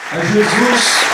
A Jesus,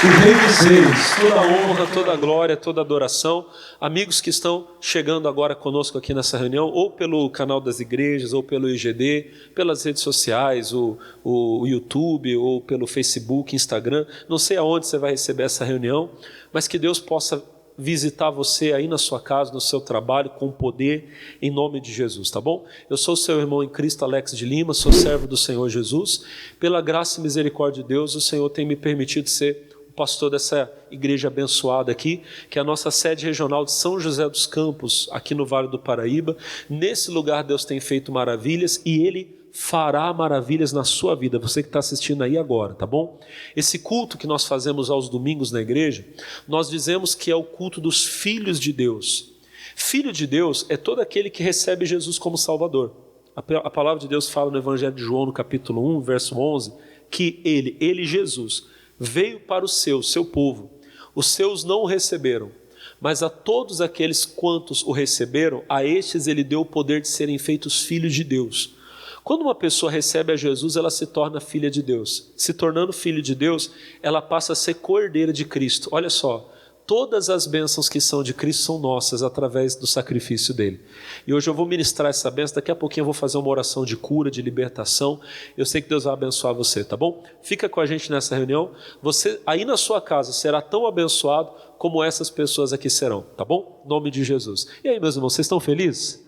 o Rei dos Reis, toda a honra, toda a glória, toda a adoração. Amigos que estão chegando agora conosco aqui nessa reunião, ou pelo canal das igrejas, ou pelo IGD, pelas redes sociais, o YouTube, ou pelo Facebook, Instagram, não sei aonde você vai receber essa reunião, mas que Deus possa visitar você aí na sua casa, no seu trabalho, com poder, em nome de Jesus, tá bom? Eu sou o seu irmão em Cristo, Alex de Lima, sou servo do Senhor Jesus. Pela graça e misericórdia de Deus, o Senhor tem me permitido ser o pastor dessa igreja abençoada aqui, que é a nossa sede regional de São José dos Campos, aqui no Vale do Paraíba. Nesse lugar Deus tem feito maravilhas e Ele fará maravilhas na sua vida, você que está assistindo aí agora, tá bom? Esse culto que nós fazemos aos domingos na igreja, nós dizemos que é o culto dos filhos de Deus. Filho de Deus é todo aquele que recebe Jesus como Salvador. A palavra de Deus fala no Evangelho de João, no capítulo 1, verso 11, que ele Jesus, veio para o seu povo. Os seus não o receberam, mas a todos aqueles quantos o receberam, a estes ele deu o poder de serem feitos filhos de Deus. Quando uma pessoa recebe a Jesus, ela se torna filha de Deus. Se tornando filho de Deus, ela passa a ser co-herdeira de Cristo. Olha só, todas as bênçãos que são de Cristo são nossas através do sacrifício dele. E hoje eu vou ministrar essa bênção, daqui a pouquinho eu vou fazer uma oração de cura, de libertação. Eu sei que Deus vai abençoar você, tá bom? Fica com a gente nessa reunião. Você aí na sua casa será tão abençoado como essas pessoas aqui serão, tá bom? Em nome de Jesus. E aí, meus irmãos, vocês estão felizes?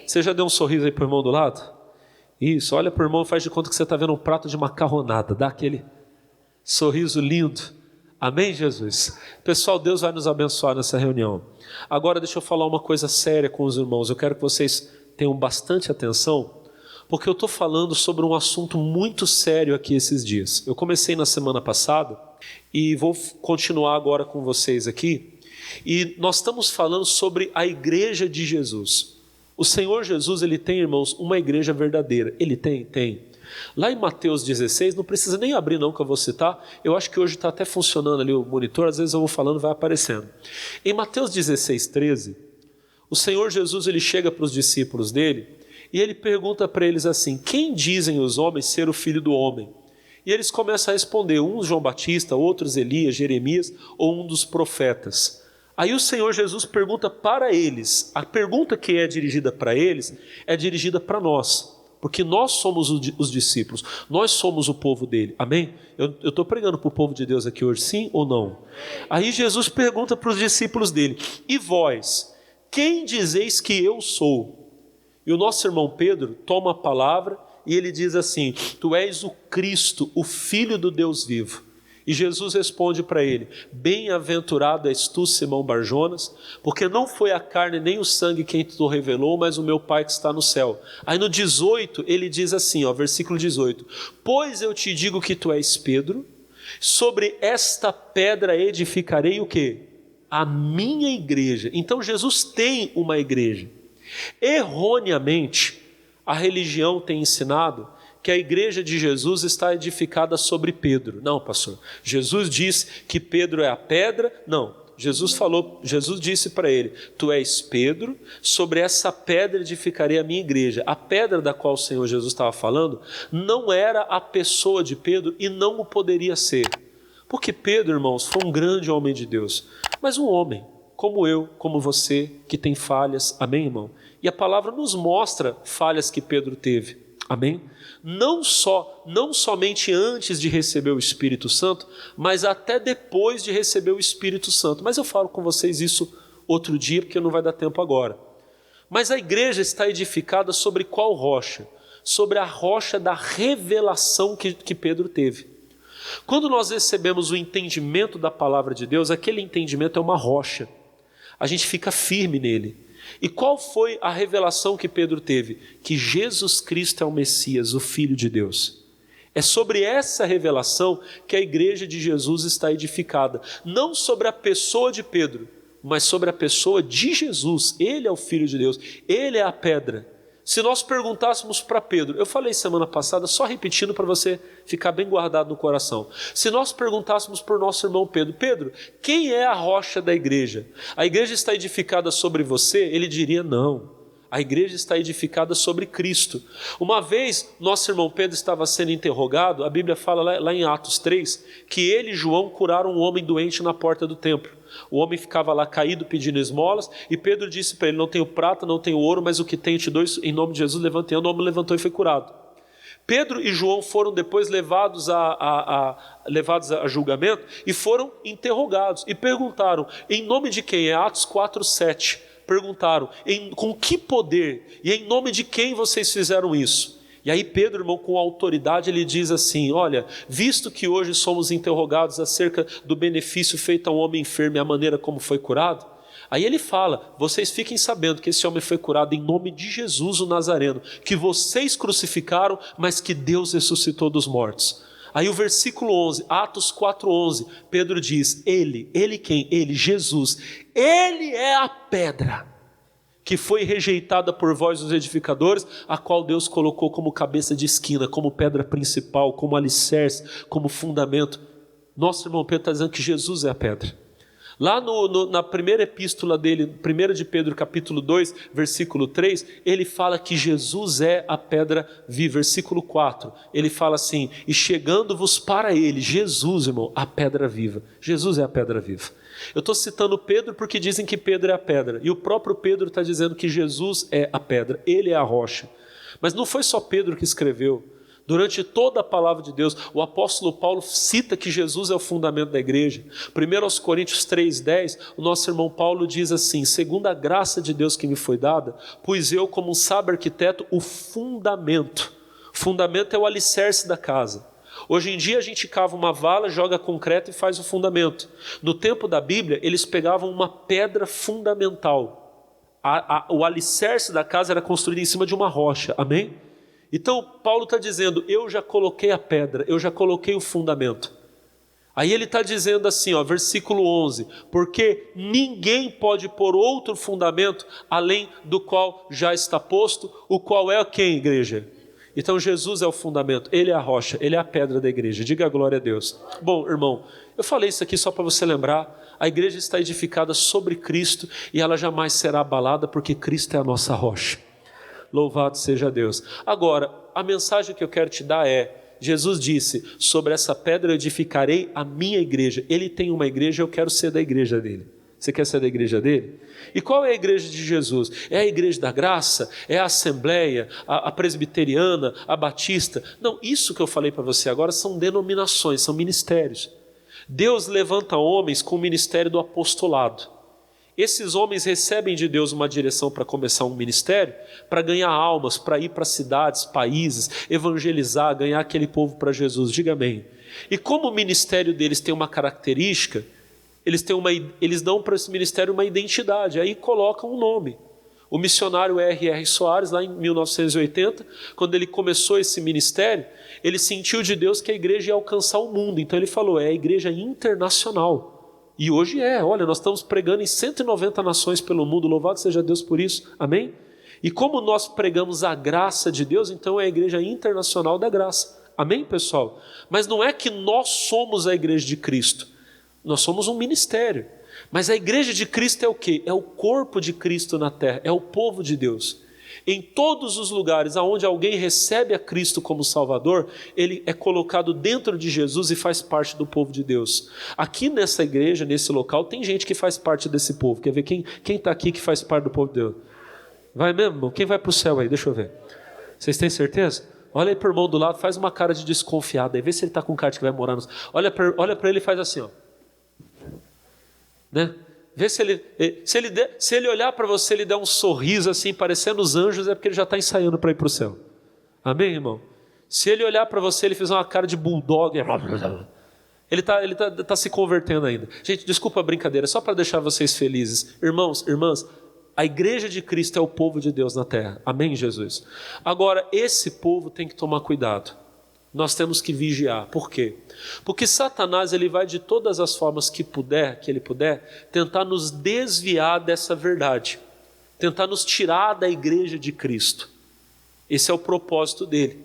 Você já deu um sorriso aí para o irmão do lado? Isso, olha para o irmão e faz de conta que você está vendo um prato de macarronada, dá aquele sorriso lindo. Amém, Jesus? Pessoal, Deus vai nos abençoar nessa reunião. Agora deixa eu falar uma coisa séria com os irmãos, eu quero que vocês tenham bastante atenção, porque eu estou falando sobre um assunto muito sério aqui esses dias. Eu comecei na semana passada e vou continuar agora com vocês aqui, e nós estamos falando sobre a igreja de Jesus. O Senhor Jesus, ele tem, irmãos, uma igreja verdadeira. Ele tem? Tem. Lá em Mateus 16, não precisa nem abrir não que eu vou citar, eu acho que hoje está até funcionando ali o monitor, às vezes eu vou falando, vai aparecendo. Em Mateus 16, 13, o Senhor Jesus, ele chega para os discípulos dele, e ele pergunta para eles assim, quem dizem os homens ser o Filho do Homem? E eles começam a responder, uns João Batista, outros Elias, Jeremias, ou um dos profetas. Aí o Senhor Jesus pergunta para eles, a pergunta que é dirigida para eles, é dirigida para nós, porque nós somos os discípulos, nós somos o povo dele, amém? Eu estou pregando para o povo de Deus aqui hoje, sim ou não? Aí Jesus pergunta para os discípulos dele, e vós, quem dizeis que eu sou? E o nosso irmão Pedro toma a palavra e ele diz assim, tu és o Cristo, o Filho do Deus vivo. E Jesus responde para ele, bem-aventurado és tu, Simão Barjonas, porque não foi a carne nem o sangue quem te revelou, mas o meu Pai que está no céu. Aí no 18 ele diz assim, versículo 18, pois eu te digo que tu és Pedro, sobre esta pedra edificarei o quê? A minha igreja. Então Jesus tem uma igreja. Erroneamente, a religião tem ensinado que a igreja de Jesus está edificada sobre Pedro. Não, pastor, Jesus disse que Pedro é a pedra. Não, Jesus disse para ele, tu és Pedro, sobre essa pedra edificarei a minha igreja. A pedra da qual o Senhor Jesus estava falando não era a pessoa de Pedro e não o poderia ser. Porque Pedro, irmãos, foi um grande homem de Deus, mas um homem como eu, como você, que tem falhas, amém, irmão? E a palavra nos mostra falhas que Pedro teve, amém? Não somente antes de receber o Espírito Santo, mas até depois de receber o Espírito Santo. Mas eu falo com vocês isso outro dia, porque não vai dar tempo agora. Mas a igreja está edificada sobre qual rocha? Sobre a rocha da revelação que Pedro teve. Quando nós recebemos o entendimento da palavra de Deus, aquele entendimento é uma rocha. A gente fica firme nele. E qual foi a revelação que Pedro teve? Que Jesus Cristo é o Messias, o Filho de Deus. É sobre essa revelação que a igreja de Jesus está edificada. Não sobre a pessoa de Pedro, mas sobre a pessoa de Jesus. Ele é o Filho de Deus, ele é a pedra. Se nós perguntássemos para Pedro, eu falei semana passada, só repetindo para você ficar bem guardado no coração. Se nós perguntássemos para o nosso irmão Pedro, Pedro, quem é a rocha da igreja? A igreja está edificada sobre você? Ele diria não. A igreja está edificada sobre Cristo. Uma vez, nosso irmão Pedro estava sendo interrogado, a Bíblia fala lá em Atos 3, que ele e João curaram um homem doente na porta do templo. O homem ficava lá caído pedindo esmolas, e Pedro disse para ele: não tenho prata, não tenho ouro, mas o que tenho te dou, em nome de Jesus levantei. O homem levantou e foi curado. Pedro e João foram depois levados a julgamento e foram interrogados e perguntaram: em nome de quem? É Atos 4:7. Perguntaram: com que poder e em nome de quem vocês fizeram isso? E aí Pedro, irmão, com autoridade, ele diz assim: olha, visto que hoje somos interrogados acerca do benefício feito a um homem enfermo e a maneira como foi curado, aí ele fala: vocês fiquem sabendo que esse homem foi curado em nome de Jesus o Nazareno, que vocês crucificaram, mas que Deus ressuscitou dos mortos. Aí o versículo 11, Atos 4:11, Pedro diz: ele quem? Ele, Jesus, ele é a pedra que foi rejeitada por vós os edificadores, a qual Deus colocou como cabeça de esquina, como pedra principal, como alicerce, como fundamento. Nosso irmão Pedro está dizendo que Jesus é a pedra. Lá na primeira epístola dele, 1 de Pedro capítulo 2, versículo 3, ele fala que Jesus é a pedra viva. Versículo 4, ele fala assim: e chegando-vos para ele, Jesus, irmão, a pedra viva. Jesus é a pedra viva. Eu estou citando Pedro porque dizem que Pedro é a pedra, e o próprio Pedro está dizendo que Jesus é a pedra, ele é a rocha. Mas não foi só Pedro que escreveu. Durante toda a palavra de Deus, o apóstolo Paulo cita que Jesus é o fundamento da igreja. 1 Coríntios 3:10, o nosso irmão Paulo diz assim: segundo a graça de Deus que me foi dada, pus eu como um sábio arquiteto o fundamento. Fundamento é o alicerce da casa. Hoje em dia a gente cava uma vala, joga concreto e faz o fundamento. No tempo da Bíblia, eles pegavam uma pedra fundamental. O alicerce da casa era construído em cima de uma rocha, amém? Então Paulo está dizendo: eu já coloquei a pedra, eu já coloquei o fundamento. Aí ele está dizendo assim, ó, versículo 11: porque ninguém pode pôr outro fundamento além do qual já está posto, o qual é quem, igreja? Então Jesus é o fundamento, ele é a rocha, ele é a pedra da igreja. Diga glória a Deus. Bom, irmão, eu falei isso aqui só para você lembrar. A igreja está edificada sobre Cristo e ela jamais será abalada, porque Cristo é a nossa rocha. Louvado seja Deus. Agora, a mensagem que eu quero te dar é: Jesus disse: sobre essa pedra eu edificarei a minha igreja. Ele tem uma igreja, eu quero ser da igreja dele. Você quer ser da igreja dele? E qual é a igreja de Jesus? É a igreja da graça? É a assembleia? A presbiteriana? A batista? Não, isso que eu falei para você agora são denominações, são ministérios. Deus levanta homens com o ministério do apostolado. Esses homens recebem de Deus uma direção para começar um ministério, para ganhar almas, para ir para cidades, países, evangelizar, ganhar aquele povo para Jesus. Diga amém. E como o ministério deles tem uma característica, eles dão para esse ministério uma identidade, aí colocam um nome. O missionário R.R. Soares, lá em 1980, quando ele começou esse ministério, ele sentiu de Deus que a igreja ia alcançar o mundo. Então ele falou: é a igreja internacional. E hoje olha, nós estamos pregando em 190 nações pelo mundo, louvado seja Deus por isso, amém? E como nós pregamos a graça de Deus, então é a igreja internacional da graça, amém, pessoal? Mas não é que nós somos a igreja de Cristo. Nós somos um ministério, mas a igreja de Cristo é o quê? É o corpo de Cristo na terra, é o povo de Deus. Em todos os lugares onde alguém recebe a Cristo como Salvador, ele é colocado dentro de Jesus e faz parte do povo de Deus. Aqui nessa igreja, nesse local, tem gente que faz parte desse povo. Quer ver quem está aqui que faz parte do povo de Deus? Vai mesmo, irmão? Quem vai para o céu aí? Deixa eu ver. Vocês têm certeza? Olha aí para o irmão do lado, faz uma cara de desconfiado aí, vê se ele está com cara de que vai morar nos... Olha para ele e faz assim, ó. Né? Vê se ele olhar para você, ele der um sorriso assim, parecendo os anjos, é porque ele já está ensaiando para ir para o céu. Amém, irmão? Se ele olhar para você, ele fizer uma cara de bulldog, ele tá se convertendo ainda. Gente, desculpa a brincadeira, só para deixar vocês felizes. Irmãos, irmãs, a igreja de Cristo é o povo de Deus na terra. Amém, Jesus? Agora, esse povo tem que tomar cuidado. Nós temos que vigiar. Por quê? Porque Satanás ele vai de todas as formas que ele puder, tentar nos desviar dessa verdade. Tentar nos tirar da igreja de Cristo. Esse é o propósito dele.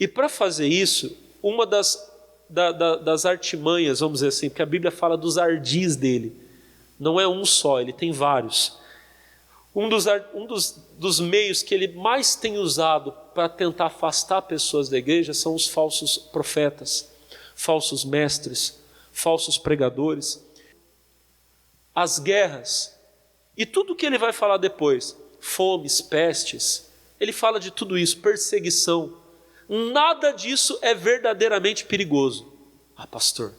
E para fazer isso, uma das artimanhas, vamos dizer assim, porque a Bíblia fala dos ardis dele. Não é um só, ele tem vários. dos meios que ele mais tem usado para tentar afastar pessoas da igreja são os falsos profetas, falsos mestres, falsos pregadores, as guerras e tudo que ele vai falar depois, fomes, pestes, ele fala de tudo isso, perseguição. Nada disso é verdadeiramente perigoso. Ah, pastor,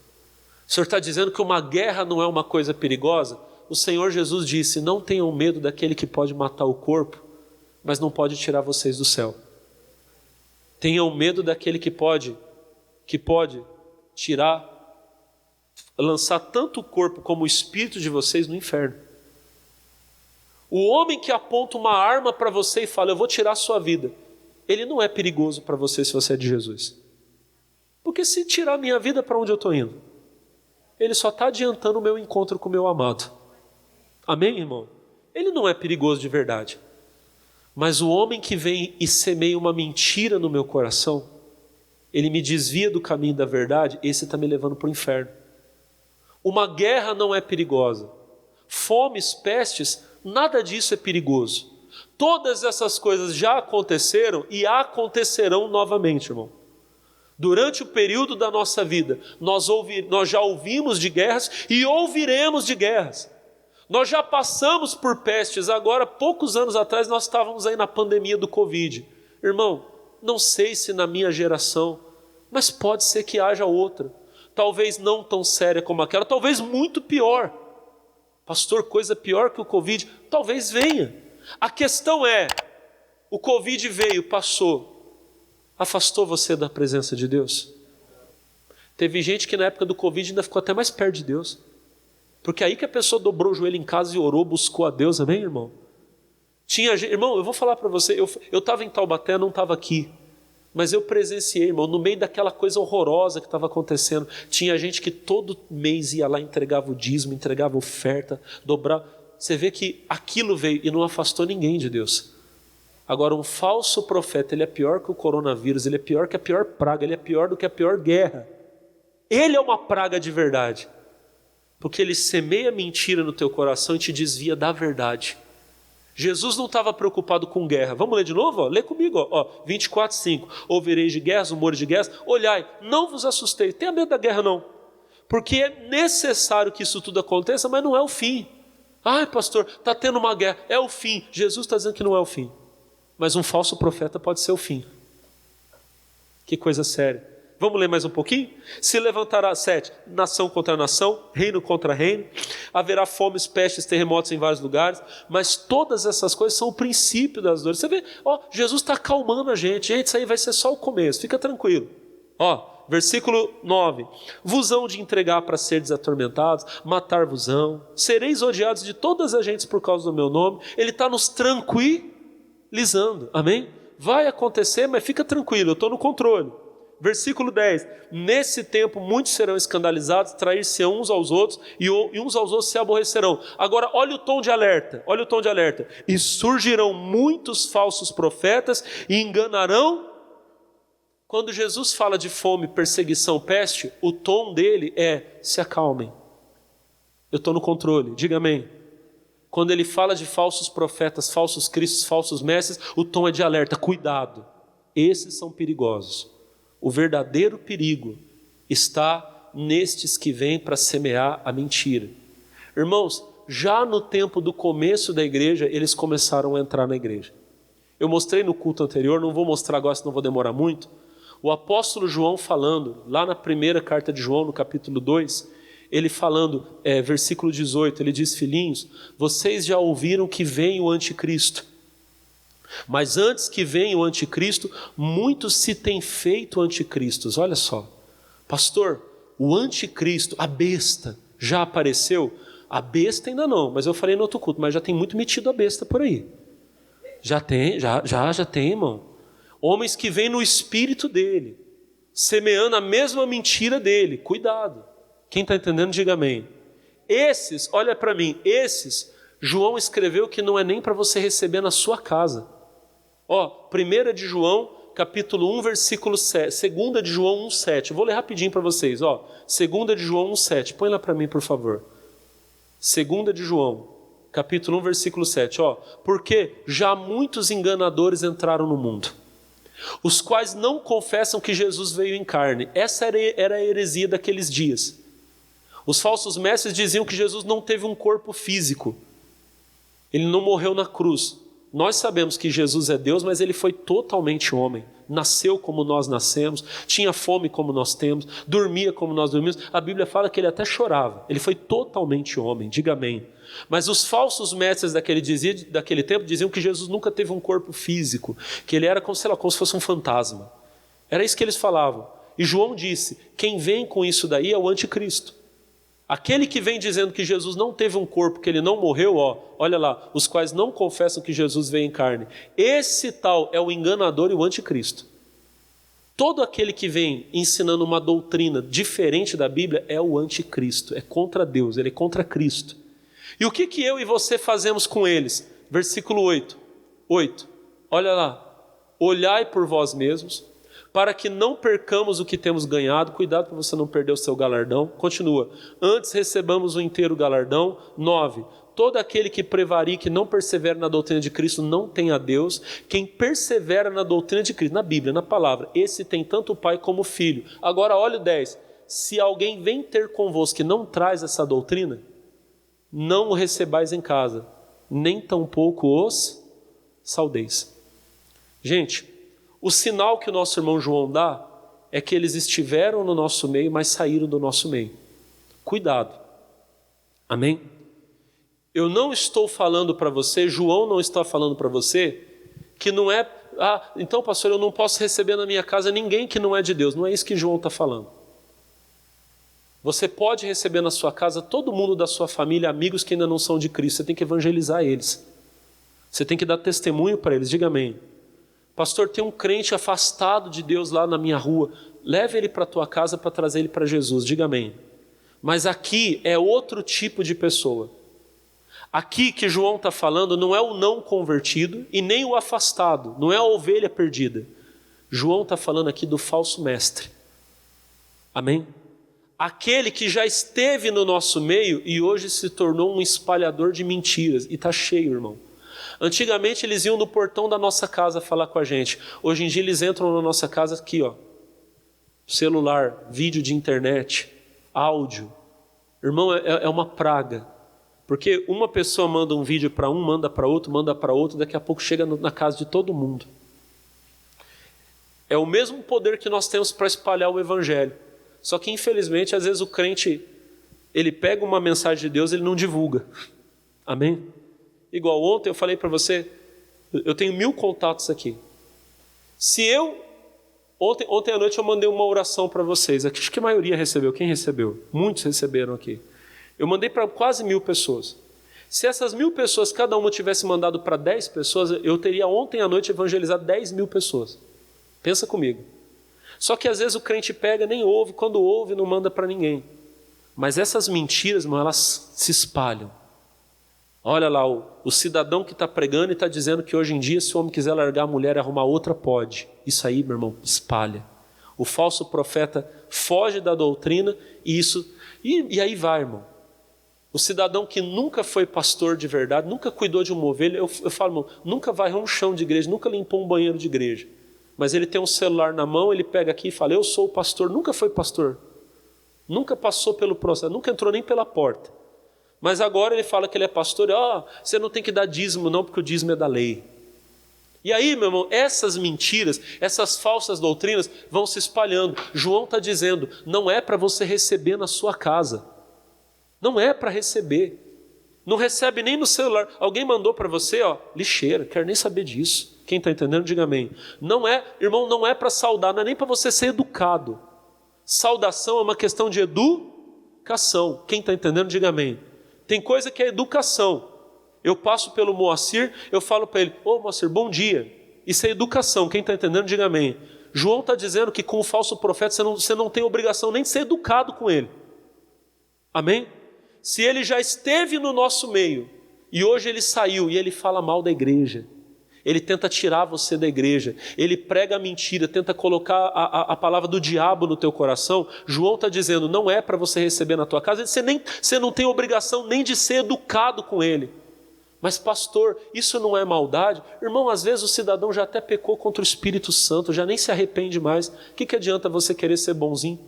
o senhor está dizendo que uma guerra não é uma coisa perigosa? O Senhor Jesus disse: não tenham medo daquele que pode matar o corpo, mas não pode tirar vocês do céu. Tenham medo daquele que pode tirar, lançar tanto o corpo como o espírito de vocês no inferno. O homem que aponta uma arma para você e fala: eu vou tirar a sua vida, ele não é perigoso para você se você é de Jesus. Porque se tirar a minha vida, para onde eu estou indo? Ele só está adiantando o meu encontro com o meu amado. Amém, irmão? Ele não é perigoso de verdade. Mas o homem que vem e semeia uma mentira no meu coração, ele me desvia do caminho da verdade, esse está me levando para o inferno. Uma guerra não é perigosa. Fomes, pestes, nada disso é perigoso. Todas essas coisas já aconteceram e acontecerão novamente, irmão. Durante o período da nossa vida, nós já ouvimos de guerras e ouviremos de guerras. Nós já passamos por pestes. Agora, poucos anos atrás, nós estávamos aí na pandemia do Covid. Irmão, não sei se na minha geração, mas pode ser que haja outra. Talvez não tão séria como aquela, talvez muito pior. Pastor, coisa pior que o Covid? Talvez venha. A questão é, o Covid veio, passou, afastou você da presença de Deus? Teve gente que na época do Covid ainda ficou até mais perto de Deus. Porque aí que a pessoa dobrou o joelho em casa e orou, buscou a Deus, amém, irmão? Irmão, eu vou falar para você, eu estava em Taubaté, não estava aqui, mas eu presenciei, irmão, no meio daquela coisa horrorosa que estava acontecendo, tinha gente que todo mês ia lá, entregava o dízimo, entregava oferta, dobrava. Você vê que aquilo veio e não afastou ninguém de Deus. Agora, um falso profeta, ele é pior que o coronavírus, ele é pior que a pior praga, ele é pior do que a pior guerra. Ele é uma praga de verdade. Porque ele semeia mentira no teu coração e te desvia da verdade. Jesus não estava preocupado com guerra. Vamos ler de novo? Lê comigo, 24:5. Ouvireis de guerras, rumores de guerras. Olhai, não vos assusteis. Tenha medo da guerra não. Porque é necessário que isso tudo aconteça, mas não é o fim. Ai, pastor, está tendo uma guerra. É o fim. Jesus está dizendo que não é o fim. Mas um falso profeta pode ser o fim. Que coisa séria. Vamos ler mais um pouquinho? Se levantará, 7, nação contra nação, reino contra reino, haverá fomes, pestes, terremotos em vários lugares, mas todas essas coisas são o princípio das dores. Você vê, Jesus está acalmando a gente, isso aí vai ser só o começo, fica tranquilo. Versículo 9, vos hão de entregar para seres atormentados, matar-vos-ão, sereis odiados de todas as gentes por causa do meu nome. Ele está nos tranquilizando, amém? Vai acontecer, mas fica tranquilo, eu estou no controle. Versículo 10, nesse tempo muitos serão escandalizados, trair-se uns aos outros e uns aos outros se aborrecerão. Agora olha o tom de alerta, e surgirão muitos falsos profetas e enganarão. Quando Jesus fala de fome, perseguição, peste, o tom dele é: se acalmem, eu estou no controle, diga amém. Quando ele fala de falsos profetas, falsos cristos, falsos mestres, o tom é de alerta, cuidado, esses são perigosos. O verdadeiro perigo está nestes que vêm para semear a mentira. Irmãos, já no tempo do começo da igreja, eles começaram a entrar na igreja. Eu mostrei no culto anterior, não vou mostrar agora, senão vou demorar muito. O apóstolo João falando, lá na primeira carta de João, no capítulo 2, ele falando, versículo 18, ele diz: filhinhos, vocês já ouviram que vem o anticristo. Mas antes que venha o anticristo, muitos se têm feito anticristos. Olha só, pastor, o anticristo, a besta, já apareceu? A besta ainda não, mas eu falei no outro culto, mas já tem muito metido a besta por aí. Já tem, irmão. Homens que vêm no espírito dele, semeando a mesma mentira dele. Cuidado. Quem está entendendo, diga amém. Esses, olha para mim, João escreveu que não é nem para você receber na sua casa. 1 de João, capítulo 1, versículo 7. 2 de João 1, 7. Vou ler rapidinho para vocês. 2 de João 1, 7. Põe lá para mim, por favor. 2 de João, capítulo 1, versículo 7. Porque já muitos enganadores entraram no mundo, os quais não confessam que Jesus veio em carne. Essa era a heresia daqueles dias. Os falsos mestres diziam que Jesus não teve um corpo físico. Ele não morreu na cruz. Nós sabemos que Jesus é Deus, mas ele foi totalmente homem. Nasceu como nós nascemos, tinha fome como nós temos, dormia como nós dormimos. A Bíblia fala que ele até chorava. Ele foi totalmente homem, diga amém. Mas os falsos mestres daquele tempo diziam que Jesus nunca teve um corpo físico, que ele era como se fosse um fantasma. Era isso que eles falavam. E João disse, quem vem com isso daí é o anticristo. Aquele que vem dizendo que Jesus não teve um corpo, que ele não morreu, olha lá, os quais não confessam que Jesus veio em carne. Esse tal é o enganador e o anticristo. Todo aquele que vem ensinando uma doutrina diferente da Bíblia é o anticristo, é contra Deus, ele é contra Cristo. E o que eu e você fazemos com eles? Versículo 8, olha lá, olhai por vós mesmos, para que não percamos o que temos ganhado. Cuidado para você não perder o seu galardão. Continua. Antes recebamos o inteiro galardão. 9. Todo aquele que prevarique e não persevera na doutrina de Cristo não tem a Deus. Quem persevera na doutrina de Cristo, na Bíblia, na palavra, esse tem tanto o Pai como o Filho. Agora olha o 10. Se alguém vem ter convosco que não traz essa doutrina, não o recebais em casa, nem tampouco os saudeis. Gente, o sinal que o nosso irmão João dá é que eles estiveram no nosso meio, mas saíram do nosso meio. Cuidado. Amém? Eu não estou falando para você, João não está falando para você, que não é, então pastor, eu não posso receber na minha casa ninguém que não é de Deus. Não é isso que João está falando. Você pode receber na sua casa todo mundo da sua família, amigos que ainda não são de Cristo. Você tem que evangelizar eles. Você tem que dar testemunho para eles. Diga amém. Pastor, tem um crente afastado de Deus lá na minha rua. Leve ele para a tua casa para trazer ele para Jesus. Diga amém. Mas aqui é outro tipo de pessoa. Aqui que João está falando não é o não convertido e nem o afastado. Não é a ovelha perdida. João está falando aqui do falso mestre. Amém? Aquele que já esteve no nosso meio e hoje se tornou um espalhador de mentiras. E está cheio, irmão. Antigamente eles iam no portão da nossa casa falar com a gente. Hoje em dia eles entram na nossa casa aqui, celular, vídeo de internet, áudio. Irmão, é uma praga. Porque uma pessoa manda um vídeo para um, manda para outro, daqui a pouco chega na casa de todo mundo. É o mesmo poder que nós temos para espalhar o evangelho. Só que infelizmente às vezes o crente, ele pega uma mensagem de Deus e ele não divulga. Amém? Igual ontem eu falei para você, eu tenho 1000 contatos aqui. Ontem à noite eu mandei uma oração para vocês. Acho que a maioria recebeu. Quem recebeu? Muitos receberam aqui. Eu mandei para quase 1000 pessoas. Se essas 1000 pessoas, cada uma tivesse mandado para 10 pessoas, eu teria ontem à noite evangelizado 10.000 pessoas. Pensa comigo. Só que às vezes o crente pega, nem ouve, quando ouve não manda para ninguém. Mas essas mentiras, irmão, elas se espalham. Olha lá, o cidadão que está pregando e está dizendo que hoje em dia, se o homem quiser largar a mulher e arrumar outra, pode. Isso aí, meu irmão, espalha. O falso profeta foge da doutrina e aí vai, irmão. O cidadão que nunca foi pastor de verdade, nunca cuidou de uma ovelha, eu falo, irmão, nunca varreu um chão de igreja, nunca limpou um banheiro de igreja. Mas ele tem um celular na mão, ele pega aqui e fala, eu sou o pastor, nunca foi pastor. Nunca passou pelo processo, nunca entrou nem pela porta. Mas agora ele fala que ele é pastor, você não tem que dar dízimo não, porque o dízimo é da lei. E aí, meu irmão, essas mentiras, essas falsas doutrinas vão se espalhando. João está dizendo, não é para você receber na sua casa. Não é para receber. Não recebe nem no celular. Alguém mandou para você, lixeira, quero nem saber disso. Quem está entendendo, diga amém. Não é, irmão, não é para saudar, não é nem para você ser educado. Saudação é uma questão de educação. Quem está entendendo, diga amém. Tem coisa que é educação. Eu passo pelo Moacir, eu falo para ele, Moacir, bom dia. Isso é educação, quem está entendendo, diga amém. João está dizendo que com o falso profeta você não tem obrigação nem de ser educado com ele. Amém? Se ele já esteve no nosso meio, e hoje ele saiu, e ele fala mal da igreja, ele tenta tirar você da igreja, ele prega a mentira, tenta colocar a palavra do diabo no teu coração. João está dizendo, não é para você receber na tua casa, você não tem obrigação nem de ser educado com ele. Mas pastor, isso não é maldade? Irmão, às vezes o cidadão já até pecou contra o Espírito Santo, já nem se arrepende mais. O que adianta você querer ser bonzinho?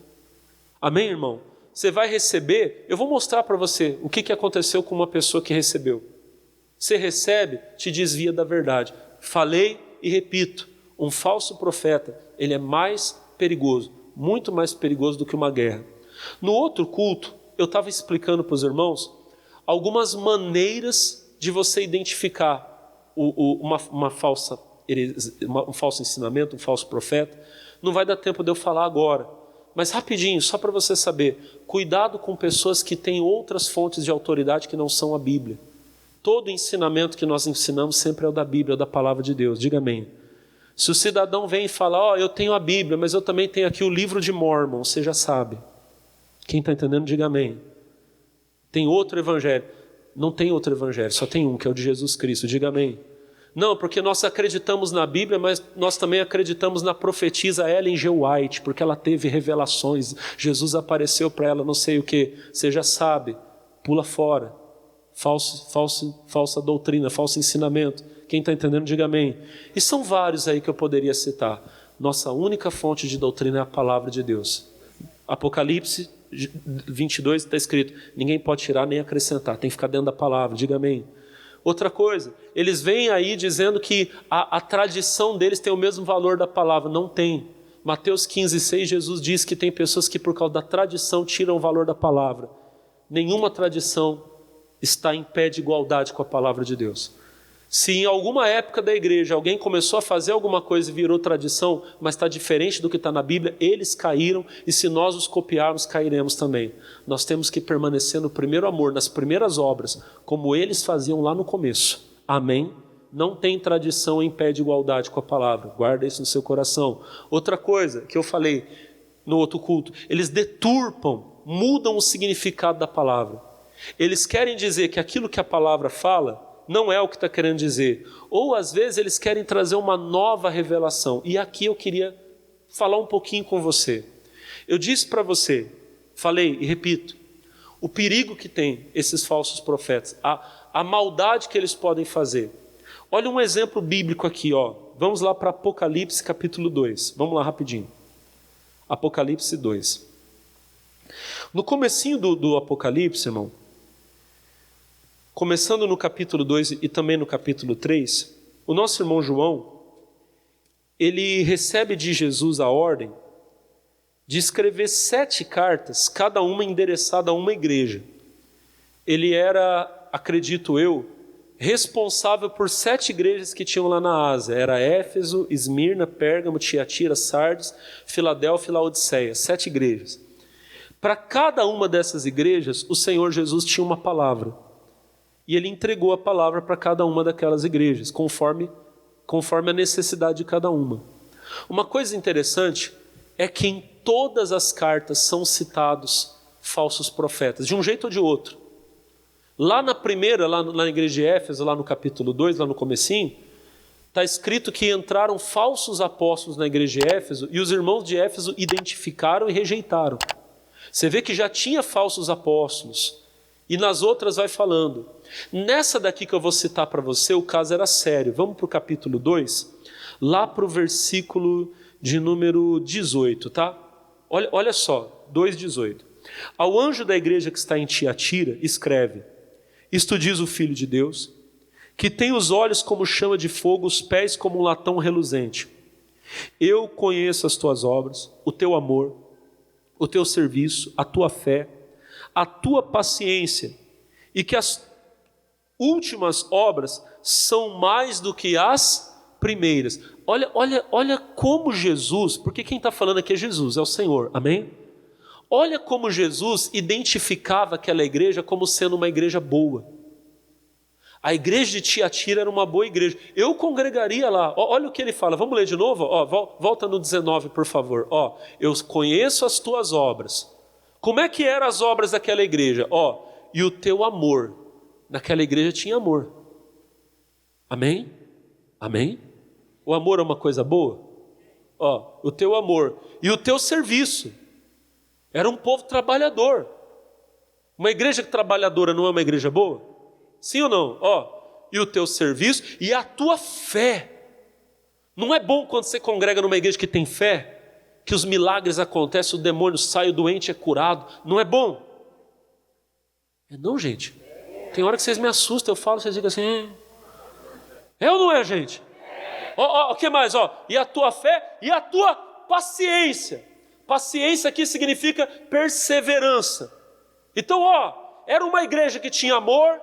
Amém, irmão? Você vai receber, eu vou mostrar para você o que aconteceu com uma pessoa que recebeu. Você recebe, te desvia da verdade. Falei e repito, um falso profeta, ele é mais perigoso, muito mais perigoso do que uma guerra. No outro culto, eu estava explicando para os irmãos algumas maneiras de você identificar um falso ensinamento, um falso profeta. Não vai dar tempo de eu falar agora, mas rapidinho, só para você saber, cuidado com pessoas que têm outras fontes de autoridade que não são a Bíblia. Todo ensinamento que nós ensinamos sempre é o da Bíblia, é o da palavra de Deus, diga amém. Se o cidadão vem e fala, eu tenho a Bíblia, mas eu também tenho aqui o livro de Mórmon, você já sabe. Quem está entendendo, diga amém. Tem outro evangelho. Não tem outro evangelho, só tem um, que é o de Jesus Cristo, diga amém. Não, porque nós acreditamos na Bíblia, mas nós também acreditamos na profetisa Ellen G. White, porque ela teve revelações, Jesus apareceu para ela, não sei o que, você já sabe, pula fora. Falsa doutrina, falso ensinamento. Quem está entendendo, diga amém. E são vários aí que eu poderia citar. Nossa única fonte de doutrina é a palavra de Deus. Apocalipse 22 está escrito, ninguém pode tirar nem acrescentar, tem que ficar dentro da palavra, diga amém. Outra coisa, eles vêm aí dizendo que a tradição deles tem o mesmo valor da palavra, não tem. Mateus 15:6, Jesus diz que tem pessoas que por causa da tradição tiram o valor da palavra. Nenhuma tradição está em pé de igualdade com a palavra de Deus. Se em alguma época da igreja alguém começou a fazer alguma coisa e virou tradição, mas está diferente do que está na Bíblia, eles caíram, e se nós os copiarmos, cairemos também. Nós temos que permanecer no primeiro amor, nas primeiras obras, como eles faziam lá no começo. Amém? Não tem tradição em pé de igualdade com a palavra, guarda isso no seu coração. Outra coisa que eu falei no outro culto, eles deturpam, mudam o significado da palavra. Eles querem dizer que aquilo que a palavra fala não é o que está querendo dizer. Ou às vezes eles querem trazer uma nova revelação. E aqui eu queria falar um pouquinho com você. Eu disse para você, falei e repito, o perigo que tem esses falsos profetas, a maldade que eles podem fazer. Olha um exemplo bíblico aqui, ó. Vamos lá para Apocalipse capítulo 2. Vamos lá rapidinho. Apocalipse 2. No comecinho do Apocalipse, irmão, começando no capítulo 2 e também no capítulo 3, o nosso irmão João, ele recebe de Jesus a ordem de escrever 7 cartas, cada uma endereçada a uma igreja. Ele era, acredito eu, responsável por 7 igrejas que tinham lá na Ásia. Era Éfeso, Esmirna, Pérgamo, Tiatira, Sardes, Filadélfia e Laodiceia. 7 igrejas. Para cada uma dessas igrejas, o Senhor Jesus tinha uma palavra. E ele entregou a palavra para cada uma daquelas igrejas, conforme a necessidade de cada uma. Uma coisa interessante é que em todas as cartas são citados falsos profetas, de um jeito ou de outro. Lá na primeira, lá na igreja de Éfeso, lá no capítulo 2, lá no comecinho, está escrito que entraram falsos apóstolos na igreja de Éfeso e os irmãos de Éfeso identificaram e rejeitaram. Você vê que já tinha falsos apóstolos. E nas outras vai falando. Nessa daqui que eu vou citar para você, o caso era sério. Vamos para o capítulo 2, lá para o versículo de número 18, tá? Olha só, 2,18. Ao anjo da igreja que está em Tiatira, escreve: isto diz o Filho de Deus, que tem os olhos como chama de fogo, os pés como um latão reluzente. Eu conheço as tuas obras, o teu amor, o teu serviço, a tua fé, a tua paciência, e que as últimas obras são mais do que as primeiras. Olha como Jesus, porque quem está falando aqui é Jesus, é o Senhor, amém? Olha como Jesus identificava aquela igreja como sendo uma igreja boa. A igreja de Tiatira era uma boa igreja. Eu congregaria lá. Olha o que ele fala. Vamos ler de novo? Volta no 19, por favor. Eu conheço as tuas obras. Como é que eram as obras daquela igreja? E o teu amor. Naquela igreja tinha amor. Amém? Amém? O amor é uma coisa boa? O teu amor. E o teu serviço. Era um povo trabalhador. Uma igreja trabalhadora não é uma igreja boa? Sim ou não? e o teu serviço e a tua fé. Não é bom quando você congrega numa igreja que tem fé, que os milagres acontecem, o demônio sai, o doente é curado? Não é bom? É não, gente. Tem hora que vocês me assustam, eu falo, vocês ficam assim, é ou não é, gente? O que mais? E a tua fé e a tua paciência. Paciência aqui significa perseverança. Então, era uma igreja que tinha amor,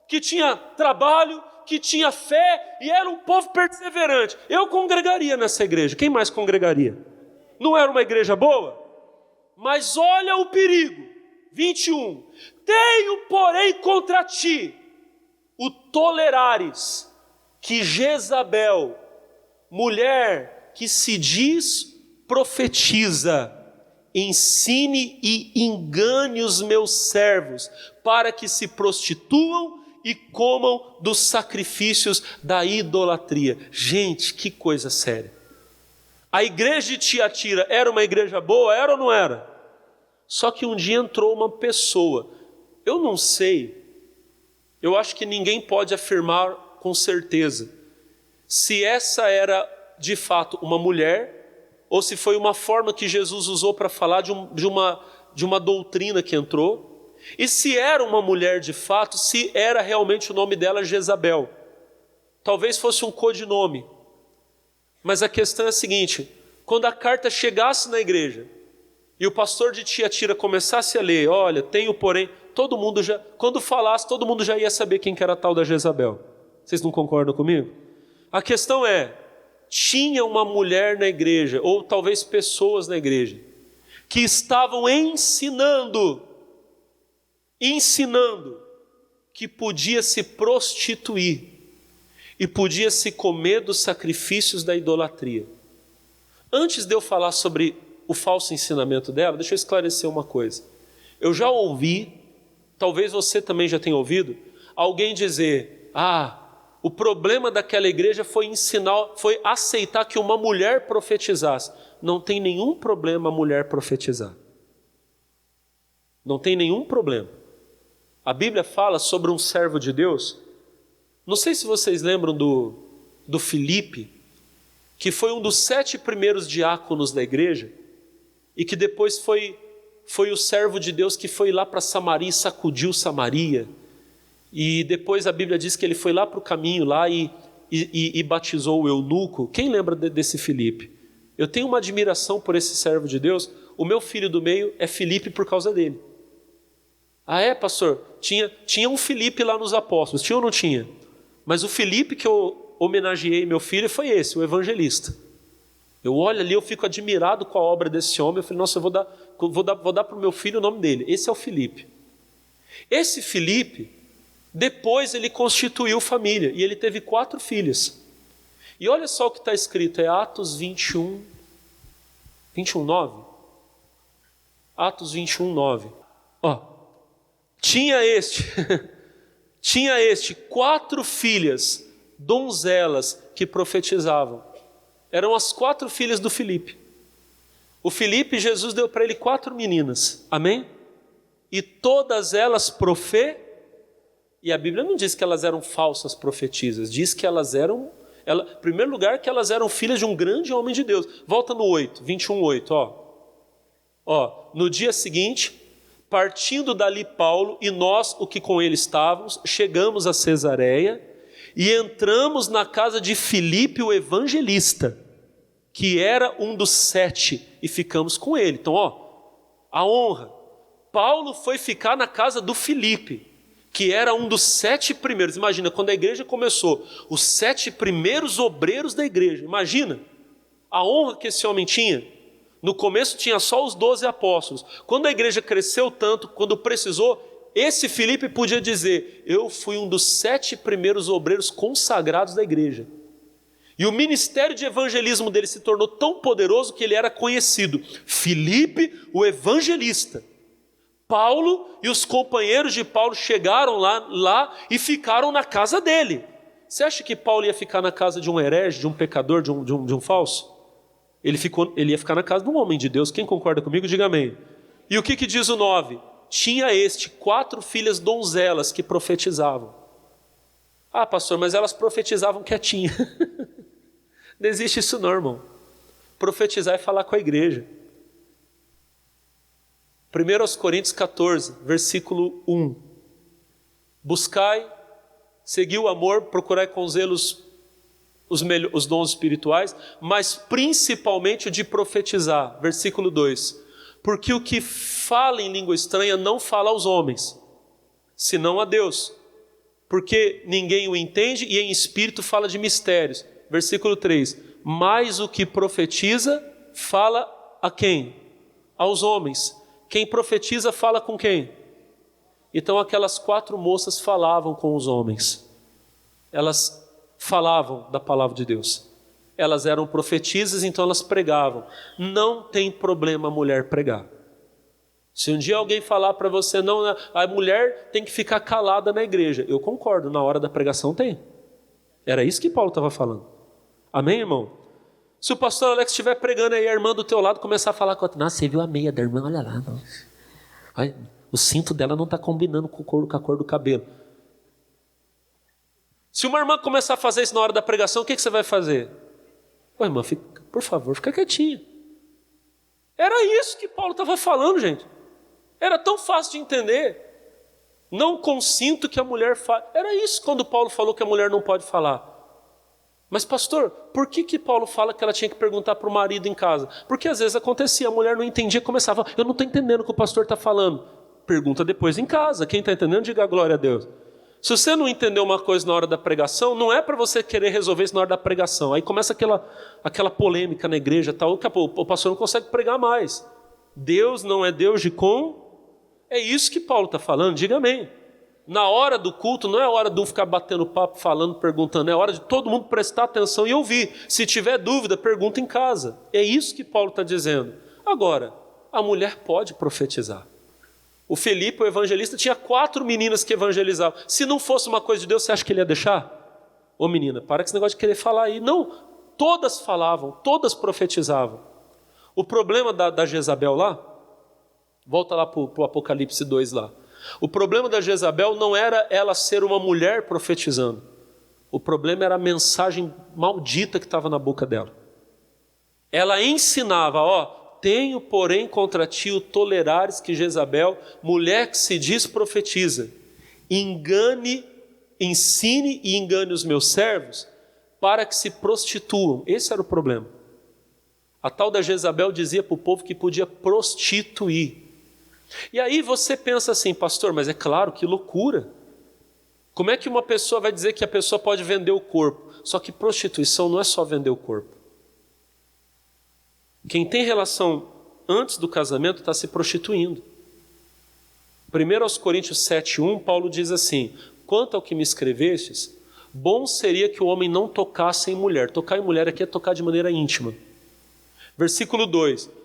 que tinha trabalho, que tinha fé e era um povo perseverante. Eu congregaria nessa igreja. Quem mais congregaria? Não era uma igreja boa? Mas olha o perigo. 21. Tenho, porém, contra ti o tolerares que Jezabel, mulher que se diz profetiza, ensine e engane os meus servos para que se prostituam e comam dos sacrifícios da idolatria. Gente, que coisa séria. A igreja de Tiatira era uma igreja boa, era ou não era? Só que um dia entrou uma pessoa, eu não sei, eu acho que ninguém pode afirmar com certeza se essa era de fato uma mulher ou se foi uma forma que Jesus usou para falar de uma doutrina que entrou. E se era uma mulher de fato, se era realmente o nome dela Jezabel. Talvez fosse um codinome. Mas a questão é a seguinte, quando a carta chegasse na igreja, e o pastor de Tiatira começasse a ler, olha, tenho porém, quando falasse, todo mundo já ia saber quem que era a tal da Jezabel. Vocês não concordam comigo? A questão é, tinha uma mulher na igreja, ou talvez pessoas na igreja, que estavam ensinando que podia se prostituir e podia se comer dos sacrifícios da idolatria. Antes de eu falar sobre o falso ensinamento dela, deixa eu esclarecer uma coisa. Eu já ouvi, talvez você também já tenha ouvido, alguém dizer, o problema daquela igreja foi aceitar que uma mulher profetizasse. Não tem nenhum problema a mulher profetizar. Não tem nenhum problema. A Bíblia fala sobre um servo de Deus. Não sei se vocês lembram do Filipe, que foi um dos 7 primeiros diáconos da igreja, e que depois foi o servo de Deus que foi lá para Samaria e sacudiu Samaria. E depois a Bíblia diz que ele foi lá para o caminho lá e batizou o eunuco. Quem lembra desse Filipe? Eu tenho uma admiração por esse servo de Deus. O meu filho do meio é Filipe por causa dele. Pastor? Tinha um Filipe lá nos apóstolos, tinha ou não tinha? Mas o Filipe que eu homenageei meu filho foi esse, o evangelista. Eu olho ali, eu fico admirado com a obra desse homem. Eu falei, nossa, eu vou dar para o meu filho o nome dele. Esse é o Filipe. Esse Filipe, depois ele constituiu família e ele teve 4 filhas. E olha só o que está escrito, é Atos 21, 9. Atos 21, 9. Tinha este 4 filhas, donzelas, que profetizavam. Eram as 4 filhas do Filipe. O Filipe, Jesus deu para ele 4 meninas, amém? E todas elas e a Bíblia não diz que elas eram falsas profetisas, diz que elas eram, em primeiro lugar, que elas eram filhas de um grande homem de Deus. Volta no 8, 21, 8, no dia seguinte, partindo dali Paulo e nós, o que com ele estávamos, chegamos a Cesareia e entramos na casa de Filipe o evangelista, que era um dos 7, e ficamos com ele. Então, a honra. Paulo foi ficar na casa do Filipe, que era um dos 7 primeiros. Imagina, quando a igreja começou, os 7 primeiros obreiros da igreja. Imagina a honra que esse homem tinha. No começo tinha só os 12 apóstolos. Quando a igreja cresceu tanto, quando precisou, esse Filipe podia dizer, eu fui um dos 7 primeiros obreiros consagrados da igreja. E o ministério de evangelismo dele se tornou tão poderoso que ele era conhecido. Filipe, o evangelista. Paulo e os companheiros de Paulo chegaram lá e ficaram na casa dele. Você acha que Paulo ia ficar na casa de um herege, de um pecador, de um falso? Ele ia ficar na casa de um homem de Deus. Quem concorda comigo, diga amém. E o que diz o 9? Tinha 4 filhas donzelas que profetizavam. Ah, pastor, mas elas profetizavam quietinha. Não existe isso não, irmão. Profetizar é falar com a igreja. 1 Coríntios 14, versículo 1. Buscai, segui o amor, procurai com zelo os dons espirituais, mas principalmente o de profetizar. Versículo 2. Porque o que fala em língua estranha não fala aos homens, senão a Deus. Porque ninguém o entende e em espírito fala de mistérios. Versículo 3. Mas o que profetiza fala a quem? Aos homens. Quem profetiza fala com quem? Então aquelas 4 moças falavam com os homens. Elas falavam da palavra de Deus. Elas eram profetisas, então elas pregavam. Não tem problema a mulher pregar. Se um dia alguém falar para você, não, a mulher tem que ficar calada na igreja. Eu concordo, na hora da pregação tem. Era isso que Paulo estava falando. Amém, irmão? Se o pastor Alex estiver pregando aí, a irmã do teu lado começar a falar com a outra, nossa, você viu a meia da irmã? Olha lá. Olha, o cinto dela não está combinando com a cor do cabelo. Se uma irmã começar a fazer isso na hora da pregação, o que você vai fazer? Ô, irmã, por favor, fica quietinha. Era isso que Paulo estava falando, gente. Era tão fácil de entender. Não consinto que a mulher fale. Era isso quando Paulo falou que a mulher não pode falar. Mas pastor, por que Paulo fala que ela tinha que perguntar para o marido em casa? Porque às vezes acontecia, a mulher não entendia, começava, eu não estou entendendo o que o pastor está falando. Pergunta depois em casa, quem está entendendo, diga a glória a Deus. Se você não entendeu uma coisa na hora da pregação, não é para você querer resolver isso na hora da pregação. Aí começa aquela polêmica na igreja, tal, o pastor não consegue pregar mais. Deus não é Deus de com... É isso que Paulo está falando, diga amém. Na hora do culto, não é hora de um ficar batendo papo, falando, perguntando, é hora de todo mundo prestar atenção e ouvir. Se tiver dúvida, pergunta em casa. É isso que Paulo está dizendo. Agora, a mulher pode profetizar. O Felipe, o evangelista, tinha 4 meninas que evangelizavam. Se não fosse uma coisa de Deus, você acha que ele ia deixar? Ô menina, para com esse negócio de querer falar aí. Não, todas falavam, todas profetizavam. O problema da Jezabel lá, volta lá para o Apocalipse 2 lá. O problema da Jezabel não era ela ser uma mulher profetizando. O problema era a mensagem maldita que estava na boca dela. Ela ensinava, tenho porém contra ti o tolerares que Jezabel, mulher que se diz profetiza, ensine e engane os meus servos para que se prostituam. Esse era o problema. A tal da Jezabel dizia para o povo que podia prostituir. E aí você pensa assim, pastor, mas é claro, que loucura. Como é que uma pessoa vai dizer que a pessoa pode vender o corpo? Só que prostituição não é só vender o corpo. Quem tem relação antes do casamento está se prostituindo. 1 Coríntios 7:1, Paulo diz assim, quanto ao que me escrevestes, bom seria que o homem não tocasse em mulher. Tocar em mulher aqui é tocar de maneira íntima. Versículo 2.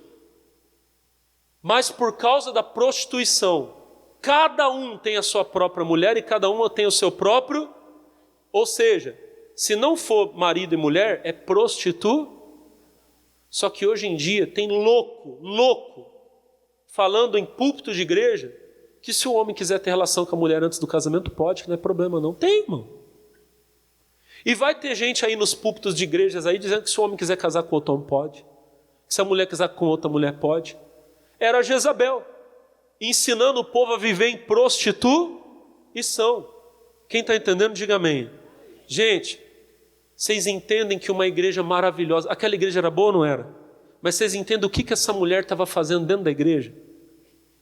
Mas por causa da prostituição, cada um tem a sua própria mulher e cada uma tem o seu próprio, ou seja, se não for marido e mulher, é prostituta. Só que hoje em dia tem louco, falando em púlpito de igreja, que se o homem quiser ter relação com a mulher antes do casamento, pode, que não é problema não. Tem, irmão. E vai ter gente aí nos púlpitos de igrejas aí dizendo que se o homem quiser casar com outro homem, pode. Se a mulher quiser com outra mulher, pode. Era Jezabel, ensinando o povo a viver em prostituição. Quem está entendendo, diga amém. Gente, vocês entendem que uma igreja maravilhosa, aquela igreja era boa ou não era? Mas vocês entendem o que essa mulher estava fazendo dentro da igreja?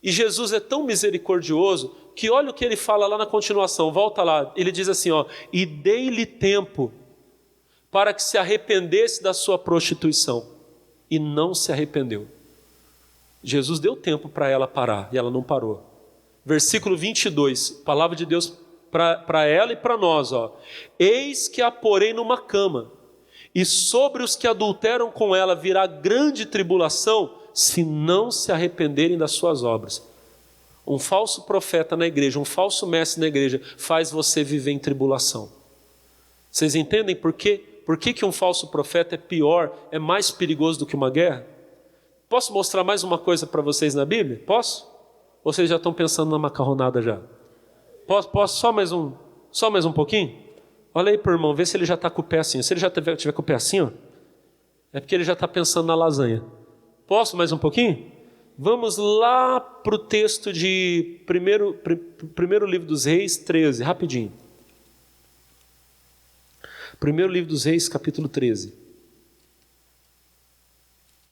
E Jesus é tão misericordioso, que olha o que ele fala lá na continuação, volta lá, ele diz assim, e dei-lhe tempo, para que se arrependesse da sua prostituição, e não se arrependeu. Jesus deu tempo para ela parar, e ela não parou. Versículo 22, palavra de Deus para ela e para nós, eis que a porei numa cama, e sobre os que adulteram com ela virá grande tribulação, se não se arrependerem das suas obras. Um falso profeta na igreja, um falso mestre na igreja, faz você viver em tribulação. Vocês entendem por quê? Por que um falso profeta é pior, é mais perigoso do que uma guerra? Posso mostrar mais uma coisa para vocês na Bíblia? Posso? Ou vocês já estão pensando na macarronada já? Posso? Só mais um pouquinho? Olha aí para o irmão, vê se ele já está com o pé assim. Se ele já tiver com o pé assim, ó, é porque ele já está pensando na lasanha. Posso mais um pouquinho? Vamos lá para o texto de primeiro livro dos Reis, 13, rapidinho. Primeiro livro dos Reis, capítulo 13.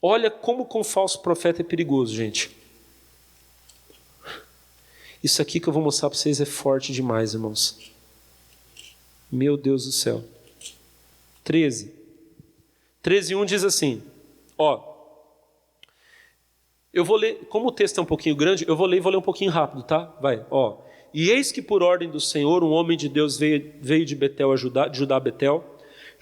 Olha como com falso profeta é perigoso, gente. Isso aqui que eu vou mostrar para vocês é forte demais, irmãos. Meu Deus do céu. 13:1 diz assim, ó. Eu vou ler, como o texto é um pouquinho grande, eu vou ler um pouquinho rápido, tá? Vai, ó. E eis que por ordem do Senhor, um homem de Deus veio de Betel a Judá, de Judá a Betel.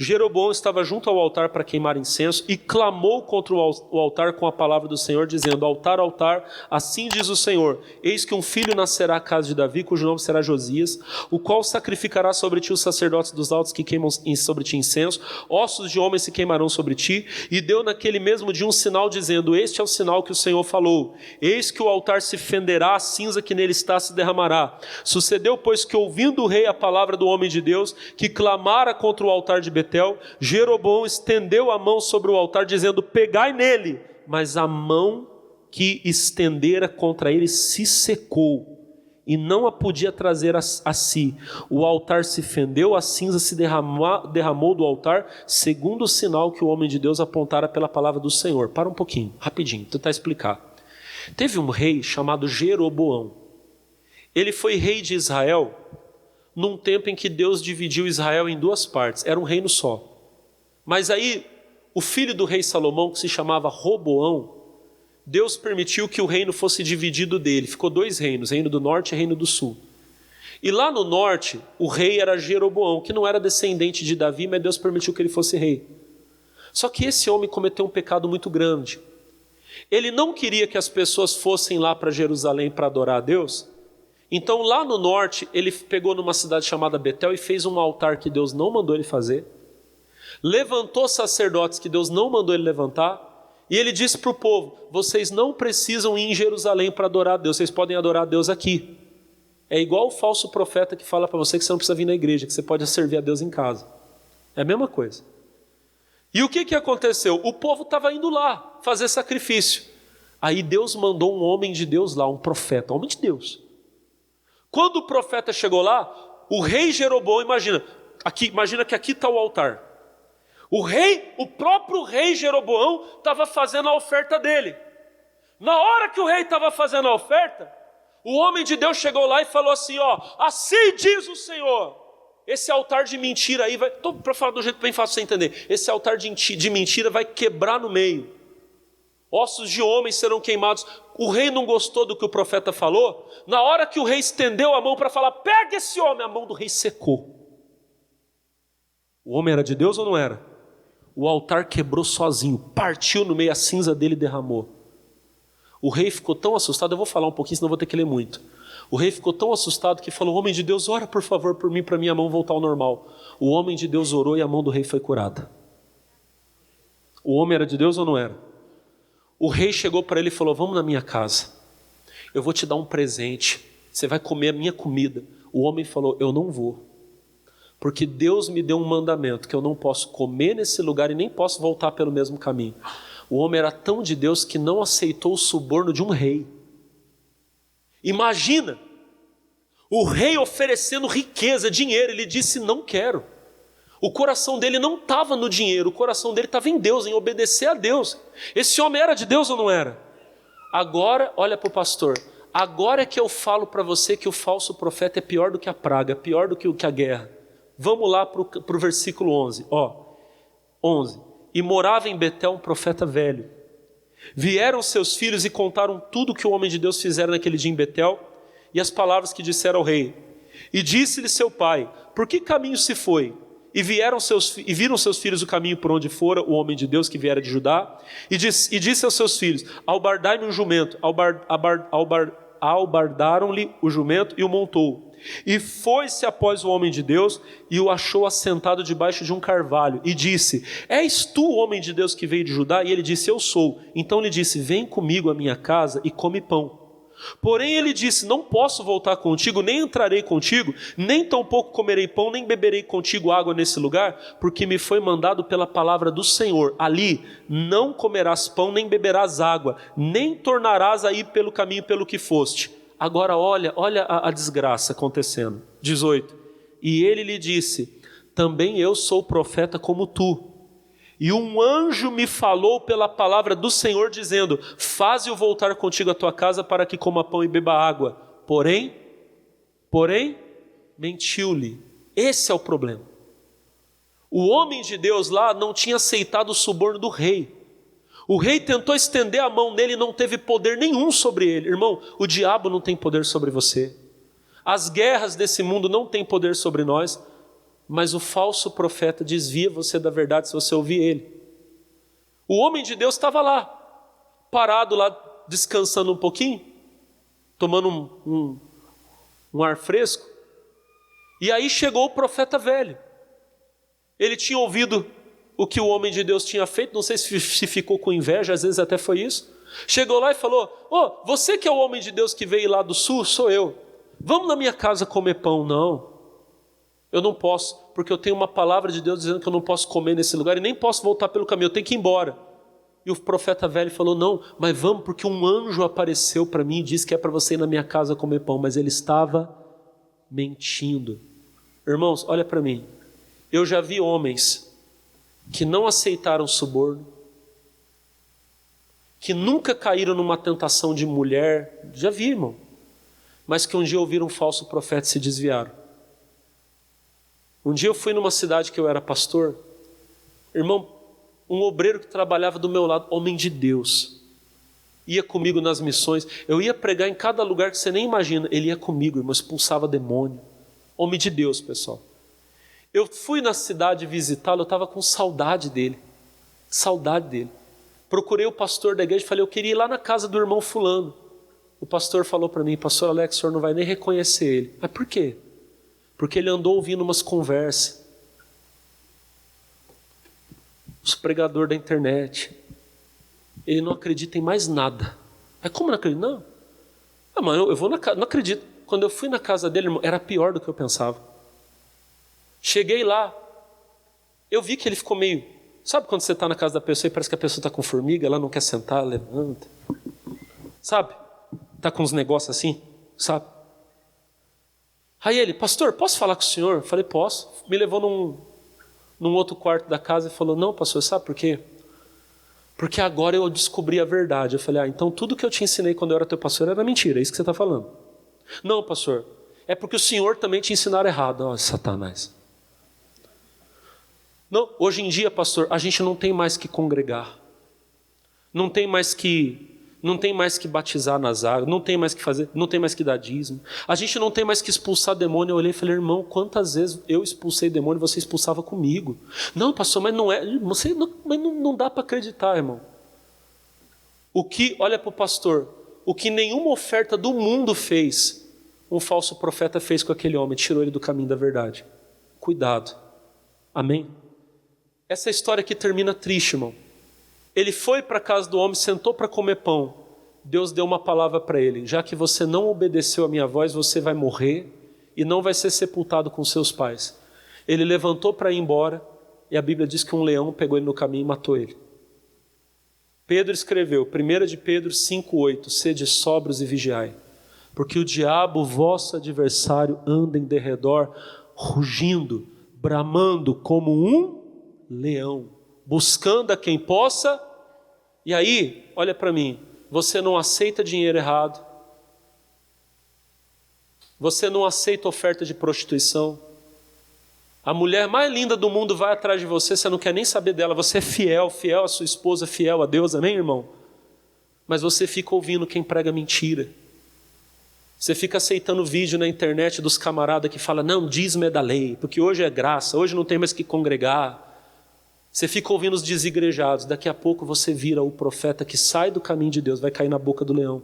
Jeroboão estava junto ao altar para queimar incenso e clamou contra o altar com a palavra do Senhor, dizendo: altar, altar, assim diz o Senhor, eis que um filho nascerá à casa de Davi, cujo nome será Josias, o qual sacrificará sobre ti os sacerdotes dos altos que queimam sobre ti incenso, ossos de homens se queimarão sobre ti. E deu naquele mesmo dia um sinal, dizendo: este é o sinal que o Senhor falou, eis que o altar se fenderá, a cinza que nele está se derramará. Sucedeu, pois, que ouvindo o rei a palavra do homem de Deus, que clamara contra o altar de Betel, Jeroboão estendeu a mão sobre o altar, dizendo: pegai nele. Mas a mão que estendera contra ele se secou, e não a podia trazer a si. O altar se fendeu, a cinza se derramou do altar, segundo o sinal que o homem de Deus apontara pela palavra do Senhor. Para um pouquinho, rapidinho, tentar explicar. Teve um rei chamado Jeroboão. Ele foi rei de Israel num tempo em que Deus dividiu Israel em duas partes, era um reino só. Mas aí, o filho do rei Salomão, que se chamava Roboão, Deus permitiu que o reino fosse dividido dele. Ficou dois reinos, reino do norte e reino do sul. E lá no norte, o rei era Jeroboão, que não era descendente de Davi, mas Deus permitiu que ele fosse rei. Só que esse homem cometeu um pecado muito grande. Ele não queria que as pessoas fossem lá para Jerusalém para adorar a Deus. Então lá no norte, ele pegou numa cidade chamada Betel e fez um altar que Deus não mandou ele fazer. Levantou sacerdotes que Deus não mandou ele levantar. E ele disse para o povo: vocês não precisam ir em Jerusalém para adorar a Deus, vocês podem adorar a Deus aqui. É igual o falso profeta que fala para você que você não precisa vir na igreja, que você pode servir a Deus em casa. É a mesma coisa. E o que aconteceu? O povo estava indo lá fazer sacrifício. Aí Deus mandou um homem de Deus lá, um profeta, homem de Deus. Quando o profeta chegou lá, o rei Jeroboão, imagina que aqui está o altar. O próprio rei Jeroboão estava fazendo a oferta dele. Na hora que o rei estava fazendo a oferta, o homem de Deus chegou lá e falou assim: ó, assim diz o Senhor, esse altar de mentira aí vai, para falar do jeito bem fácil de você entender, esse altar de mentira vai quebrar no meio. Ossos de homens serão queimados. O rei não gostou do que o profeta falou. Na hora que o rei estendeu a mão para falar: pega esse homem, a mão do rei secou. O homem era de Deus ou não era? O altar quebrou sozinho, partiu no meio, a cinza dele derramou. O rei ficou tão assustado, eu vou falar um pouquinho, senão vou ter que ler muito. O rei ficou tão assustado que falou: homem de Deus, ora por favor por mim, para minha mão voltar ao normal. O homem de Deus orou e a mão do rei foi curada. O homem era de Deus ou não era? O rei chegou para ele e falou: vamos na minha casa, eu vou te dar um presente, você vai comer a minha comida. O homem falou: eu não vou, porque Deus me deu um mandamento, que eu não posso comer nesse lugar e nem posso voltar pelo mesmo caminho. O homem era tão de Deus que não aceitou o suborno de um rei. Imagina, o rei oferecendo riqueza, dinheiro, ele disse: não quero. O coração dele não estava no dinheiro, o coração dele estava em Deus, em obedecer a Deus. Esse homem era de Deus ou não era? Agora, olha para o pastor, agora é que eu falo para você que o falso profeta é pior do que a praga, pior do que a guerra. Vamos lá para o versículo 11. 11. E morava em Betel um profeta velho. Vieram seus filhos e contaram tudo que o homem de Deus fizera naquele dia em Betel, e as palavras que disseram ao rei. E disse-lhe seu pai: por que caminho se foi? E viram seus filhos o caminho por onde fora o homem de Deus que viera de Judá, e disse aos seus filhos: albardai-me um jumento. Albardaram-lhe o jumento e o montou. E foi-se após o homem de Deus e o achou assentado debaixo de um carvalho e disse: és tu o homem de Deus que veio de Judá? E ele disse: eu sou. Então lhe disse: vem comigo à minha casa e come pão. Porém ele disse: não posso voltar contigo, nem entrarei contigo, nem tampouco comerei pão, nem beberei contigo água nesse lugar, porque me foi mandado pela palavra do Senhor: ali não comerás pão, nem beberás água, nem tornarás a ir pelo caminho pelo que foste. Agora olha a desgraça acontecendo. 18. E ele lhe disse: também eu sou profeta como tu. E um anjo me falou pela palavra do Senhor, dizendo: faze-o voltar contigo à tua casa, para que coma pão e beba água. Porém, mentiu-lhe. Esse é o problema. O homem de Deus lá não tinha aceitado o suborno do rei. O rei tentou estender a mão nele e não teve poder nenhum sobre ele. Irmão, o diabo não tem poder sobre você. As guerras desse mundo não têm poder sobre nós. Mas o falso profeta desvia você da verdade se você ouvir ele. O homem de Deus estava lá, parado lá, descansando um pouquinho, tomando um ar fresco. E aí chegou o profeta velho. Ele tinha ouvido o que o homem de Deus tinha feito, não sei se ficou com inveja, às vezes até foi isso. Chegou lá e falou: você que é o homem de Deus que veio lá do sul, sou eu. Vamos na minha casa comer pão. Não. Eu não posso, porque eu tenho uma palavra de Deus dizendo que eu não posso comer nesse lugar e nem posso voltar pelo caminho, eu tenho que ir embora. E o profeta velho falou: não, mas vamos, porque um anjo apareceu para mim e disse que é para você ir na minha casa comer pão. Mas ele estava mentindo. Irmãos, olha para mim. Eu já vi homens que não aceitaram suborno, que nunca caíram numa tentação de mulher, já vi, irmão, mas que um dia ouviram um falso profeta e se desviaram. Um dia eu fui numa cidade que eu era pastor, irmão, um obreiro que trabalhava do meu lado, homem de Deus, ia comigo nas missões, eu ia pregar em cada lugar que você nem imagina, ele ia comigo, irmão, expulsava demônio, homem de Deus, pessoal. Eu fui na cidade visitá-lo, eu estava com saudade dele, procurei o pastor da igreja e falei: eu queria ir lá na casa do irmão fulano. O pastor falou para mim: pastor Alex, o senhor não vai nem reconhecer ele. Mas por quê? Porque ele andou ouvindo umas conversas. Os pregadores da internet. Ele não acredita em mais nada. Mas como não acredita? Não. Mas eu vou na casa. Não acredito. Quando eu fui na casa dele, irmão, era pior do que eu pensava. Cheguei lá. Eu vi que ele ficou meio... Sabe quando você está na casa da pessoa e parece que a pessoa está com formiga, ela não quer sentar, levanta. Sabe? Está com uns negócios assim, sabe? Aí ele: pastor, posso falar com o senhor? Eu falei: posso. Me levou num outro quarto da casa e falou: não, pastor, sabe por quê? Porque agora eu descobri a verdade. Eu falei: então tudo que eu te ensinei quando eu era teu pastor era mentira, é isso que você está falando. Não, pastor, é porque o senhor também te ensinaram errado. Ó, Satanás. Não, hoje em dia, pastor, a gente não tem mais que congregar. Não tem mais que batizar nas águas, não tem mais que fazer, não tem mais que dar dízimo. A gente não tem mais que expulsar demônio. Eu olhei e falei: irmão, quantas vezes eu expulsei demônio e você expulsava comigo? Não, pastor, mas não é, mas não dá para acreditar, irmão. Olha para o pastor, o que nenhuma oferta do mundo fez, um falso profeta fez com aquele homem, tirou ele do caminho da verdade. Cuidado, amém? Essa história aqui termina triste, irmão. Ele foi para a casa do homem, sentou para comer pão. Deus deu uma palavra para ele: já que você não obedeceu a minha voz, você vai morrer e não vai ser sepultado com seus pais. Ele levantou para ir embora e a Bíblia diz que um leão pegou ele no caminho e matou ele. Pedro escreveu, 1 de Pedro 5,8: sede sóbrios e vigiai, porque o diabo, vosso adversário, anda em derredor, rugindo, bramando como um leão, buscando a quem possa. E aí, olha para mim, você não aceita dinheiro errado, você não aceita oferta de prostituição, a mulher mais linda do mundo vai atrás de você, você não quer nem saber dela, você é fiel à sua esposa, fiel a Deus, amém, irmão? Mas você fica ouvindo quem prega mentira, você fica aceitando vídeo na internet dos camaradas que falam: não, dízimo é da lei, porque hoje é graça, hoje não tem mais que congregar. Você fica ouvindo os desigrejados, daqui a pouco você vira o profeta que sai do caminho de Deus, vai cair na boca do leão.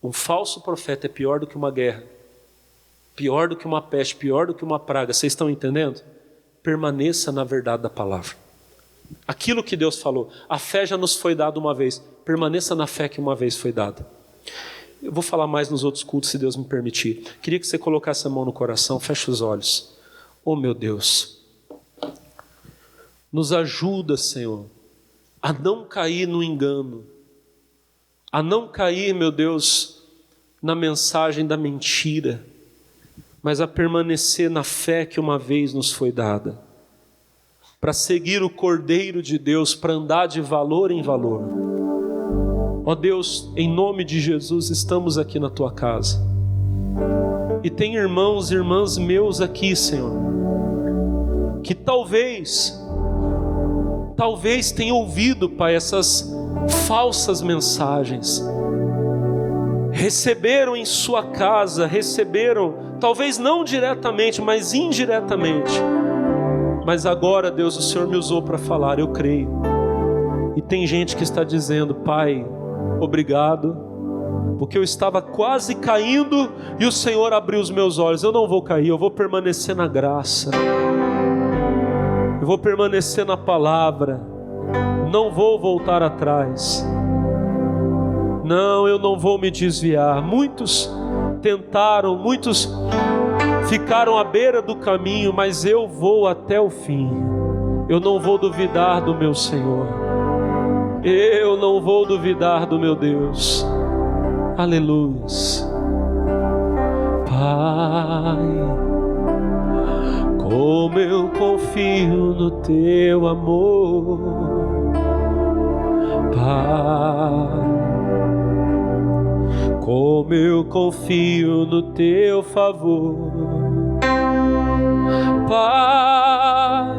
Um falso profeta é pior do que uma guerra, pior do que uma peste, pior do que uma praga. Vocês estão entendendo? Permaneça na verdade da palavra. Aquilo que Deus falou, a fé já nos foi dada uma vez, permaneça na fé que uma vez foi dada. Eu vou falar mais nos outros cultos, se Deus me permitir. Queria que você colocasse a mão no coração, feche os olhos. Oh, meu Deus, nos ajuda, Senhor, a não cair no engano, a não cair, meu Deus, na mensagem da mentira, mas a permanecer na fé que uma vez nos foi dada, para seguir o Cordeiro de Deus, para andar de valor em valor. Ó Deus, em nome de Jesus, estamos aqui na Tua casa. E tem irmãos e irmãs meus aqui, Senhor, que talvez tenham ouvido, Pai, essas falsas mensagens. Receberam em sua casa, receberam, talvez não diretamente, mas indiretamente. Mas agora, Deus, o Senhor me usou para falar, eu creio. E tem gente que está dizendo: Pai, obrigado, porque eu estava quase caindo e o Senhor abriu os meus olhos. Eu não vou cair, eu vou permanecer na graça, eu vou permanecer na palavra, não vou voltar atrás. Não, eu não vou me desviar. Muitos tentaram, muitos ficaram à beira do caminho, mas eu vou até o fim. Eu não vou duvidar do meu Senhor, eu não vou duvidar do meu Deus. Aleluia. Pai, como eu confio no Teu amor, Pai, como eu confio no Teu favor, Pai,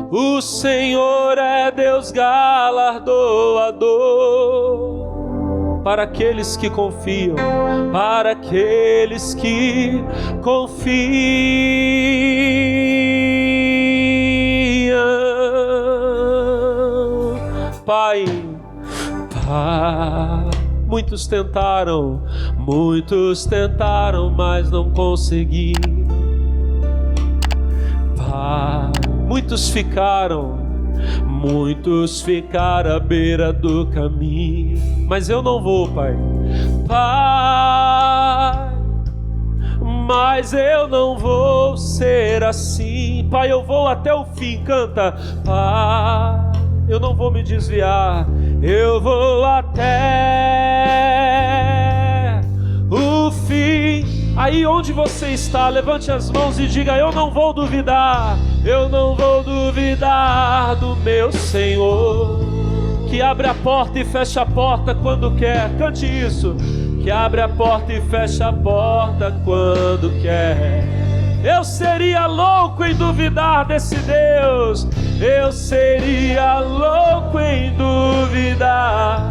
o Senhor é Deus galardoador para aqueles que confiam, para aqueles que confiam. Pai, muitos tentaram, mas não conseguiram. Pai, muitos ficaram à beira do caminho, mas eu não vou, Pai. Pai, mas eu não vou ser assim. Pai, eu vou até o fim. Canta. Pai, eu não vou me desviar, eu vou até o fim. Aí onde você está, levante as mãos e diga: eu não vou duvidar, eu não vou duvidar do meu Senhor, que abre a porta e fecha a porta quando quer. Cante isso. Que abre a porta e fecha a porta quando quer. Eu seria louco em duvidar desse Deus, eu seria louco em duvidar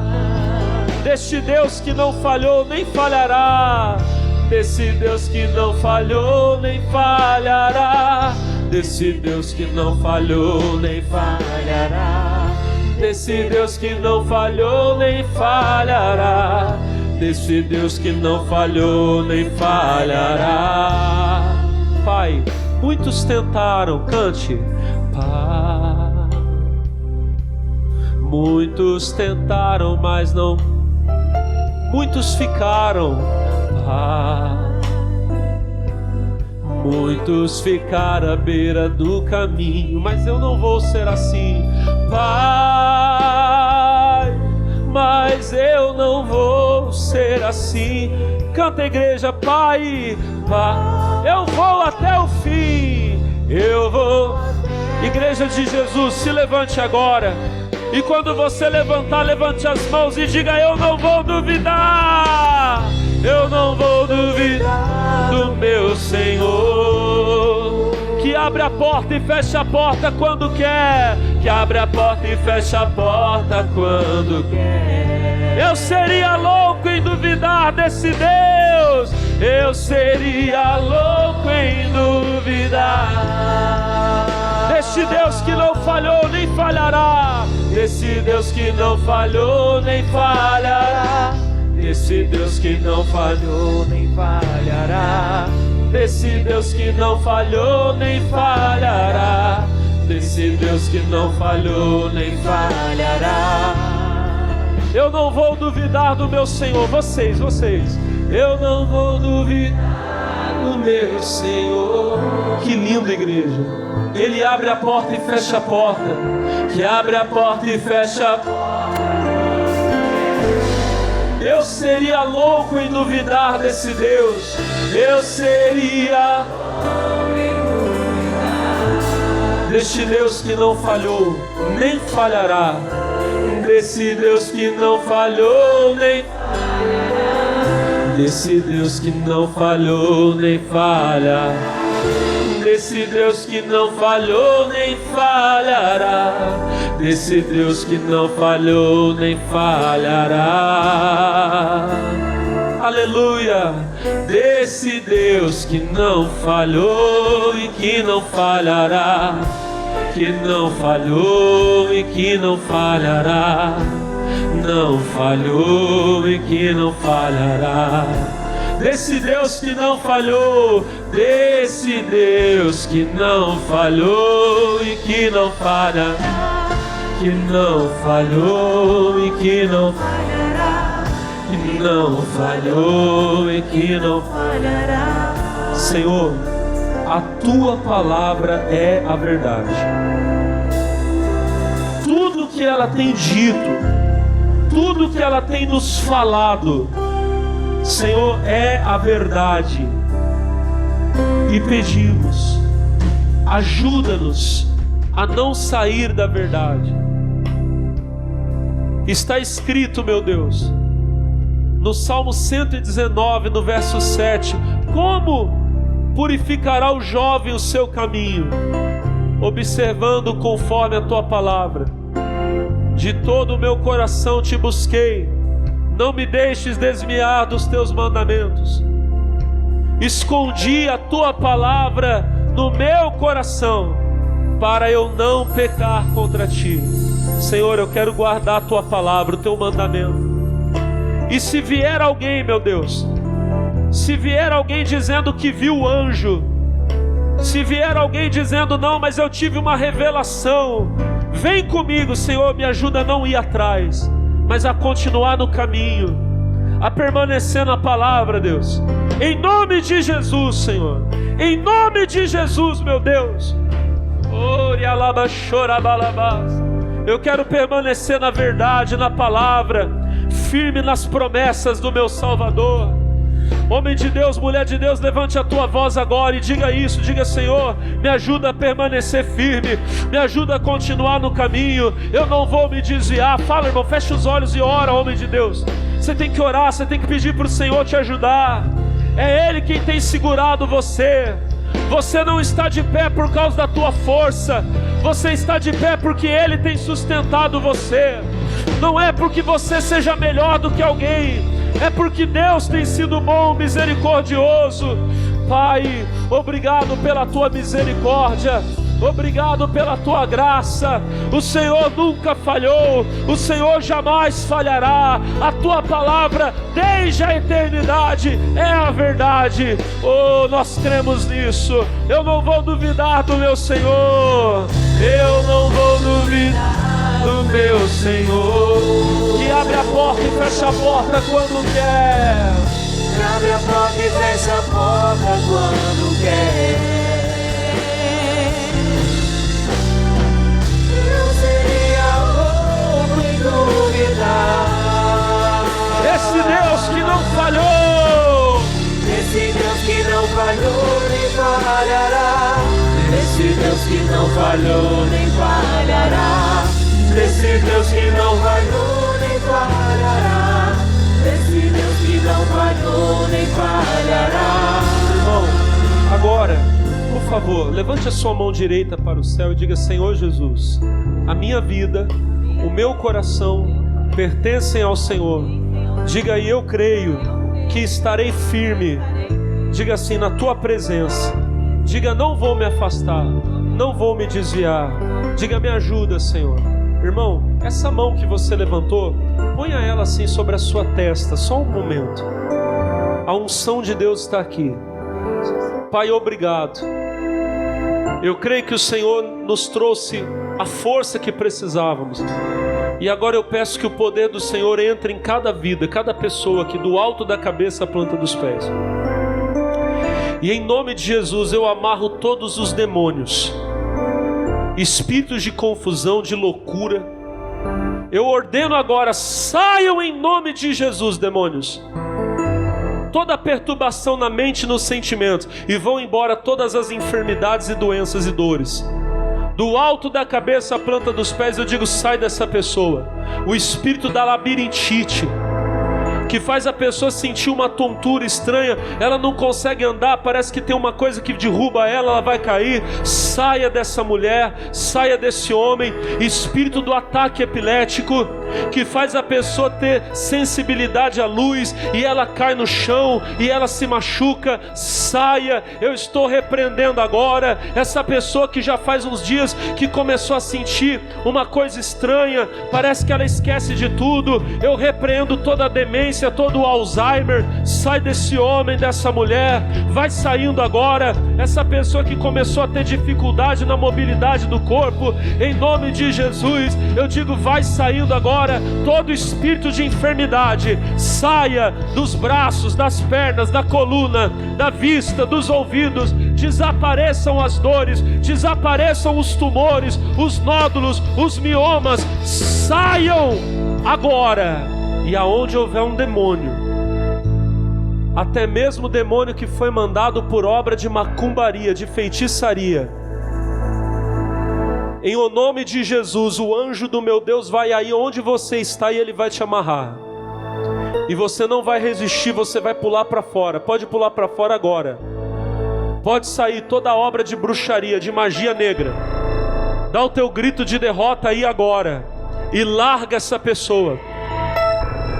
deste Deus que não falhou nem falhará, desse Deus que não falhou nem falhará, desse Deus que não falhou nem falhará, desse Deus que não falhou nem falhará, desse Deus que não falhou nem falhará. Pai, muitos tentaram, cante. Pai, muitos tentaram, mas não. Muitos ficaram. Pai, muitos ficaram à beira do caminho, mas eu não vou ser assim. Pai, mas eu não vou ser assim. Canta, igreja. Pai, eu vou até o fim, eu vou. Igreja de Jesus, se levante agora, e quando você levantar, levante as mãos e diga: eu não vou duvidar, eu não vou duvidar do meu Senhor, que abre a porta e fecha a porta quando quer, que abre a porta e fecha a porta quando quer. Eu seria louco em duvidar desse Deus, eu seria louco em duvidar deste Deus que não falhou nem falhará, desse Deus que não falhou nem falhará, desse Deus que não falhou nem falhará, desse Deus que não falhou nem falhará, desse Deus que não falhou nem falhará. Eu não vou duvidar do meu Senhor. Vocês. Eu não vou duvidar do meu Senhor. Que lindo, igreja. Ele abre a porta e fecha a porta. Que abre a porta e fecha a porta. Eu seria louco em duvidar desse Deus. Eu seria louco em duvidar deste Deus que não falhou, nem falhará. Desse Deus que não falhou, nem falhará. Desse Deus que não falhou, nem falha. Desse Deus que não falhou, nem falhará. Desse Deus que não falhou, nem falhará. Aleluia! Desse Deus que não falhou e que não falhará. Que não falhou e que não falhará. Não falhou e que não falhará. Desse Deus que não falhou, desse Deus que não falhou e que não falha, que não falhou e que não falhará, que não falhou e que não falhará. Senhor, a tua palavra é a verdade. Tudo que ela tem dito, tudo que ela tem nos falado, Senhor, é a verdade. E pedimos, ajuda-nos a não sair da verdade. Está escrito, meu Deus, no Salmo 119, no verso 7, como purificará o jovem o seu caminho, observando conforme a tua palavra. De todo o meu coração te busquei, não me deixes desviar dos teus mandamentos. Escondi a tua palavra no meu coração, para eu não pecar contra ti. Senhor, eu quero guardar a tua palavra, o teu mandamento. E se vier alguém, meu Deus, se vier alguém dizendo que viu o anjo, se vier alguém dizendo, não, mas eu tive uma revelação, vem comigo, Senhor, me ajuda a não ir atrás, mas a continuar no caminho, a permanecer na palavra, Deus. Em nome de Jesus, Senhor. Em nome de Jesus, meu Deus. Eu quero permanecer na verdade, na palavra, firme nas promessas do meu Salvador. Homem de Deus, mulher de Deus, levante a tua voz agora e diga isso. Diga, Senhor, me ajuda a permanecer firme, me ajuda a continuar no caminho. Eu não vou me desviar. Fala, irmão, fecha os olhos e ora, homem de Deus. Você tem que orar, você tem que pedir para o Senhor te ajudar. É Ele quem tem segurado você. Você não está de pé por causa da tua força. Você está de pé porque Ele tem sustentado você. Não é porque você seja melhor do que alguém, é porque Deus tem sido bom, misericordioso. Pai, obrigado pela tua misericórdia, obrigado pela tua graça. O Senhor nunca falhou, o Senhor jamais falhará. A tua palavra desde a eternidade é a verdade. Oh, nós cremos nisso. Eu não vou duvidar do meu Senhor. Eu não vou duvidar do meu Senhor, que abre a porta e fecha a porta quando quer. Que abre a porta e fecha a porta quando quer. Eu seria louco em duvidar. Esse Deus que não falhou, esse Deus que não falhou nem falhará. Esse Deus que não falhou nem falhará. Esse Deus que não falhou nem falhará. Esse Deus que não falhou nem falhará. Irmão, agora, por favor, levante a sua mão direita para o céu e diga: Senhor Jesus, a minha vida, o meu coração pertencem ao Senhor. Diga aí: eu creio que estarei firme. Diga assim: na tua presença. Diga: não vou me afastar, não vou me desviar. Diga: me ajuda, Senhor. Irmão, essa mão que você levantou, ponha ela assim sobre a sua testa, só um momento. A unção de Deus está aqui. Pai, obrigado. Eu creio que o Senhor nos trouxe a força que precisávamos. E agora eu peço que o poder do Senhor entre em cada vida, cada pessoa aqui, do alto da cabeça à planta dos pés. E em nome de Jesus eu amarro todos os demônios, espíritos de confusão, de loucura. Eu ordeno agora, saiam em nome de Jesus, demônios. Toda perturbação na mente e nos sentimentos, e vão embora todas as enfermidades e doenças e dores. Do alto da cabeça à planta dos pés eu digo, sai dessa pessoa. O espírito da labirintite, que faz a pessoa sentir uma tontura estranha, ela não consegue andar, parece que tem uma coisa que derruba ela, ela vai cair. Saia dessa mulher, saia desse homem. Espírito do ataque epilético, que faz a pessoa ter sensibilidade à luz, e ela cai no chão, e ela se machuca, saia. Eu estou repreendendo agora essa pessoa que já faz uns dias que começou a sentir uma coisa estranha, parece que ela esquece de tudo. Eu repreendo toda a demência, todo o Alzheimer. Sai desse homem, dessa mulher, vai saindo agora. Essa pessoa que começou a ter dificuldade na mobilidade do corpo, em nome de Jesus, eu digo, vai saindo agora. Todo espírito de enfermidade, saia dos braços, das pernas, da coluna, da vista, dos ouvidos. Desapareçam as dores, desapareçam os tumores, os nódulos, os miomas. Saiam agora. E aonde houver um demônio, até mesmo o demônio que foi mandado por obra de macumbaria, de feitiçaria, em o nome de Jesus, o anjo do meu Deus vai aí onde você está e ele vai te amarrar. E você não vai resistir, você vai pular para fora. Pode pular para fora agora. Pode sair toda obra de bruxaria, de magia negra. Dá o teu grito de derrota aí agora. E larga essa pessoa.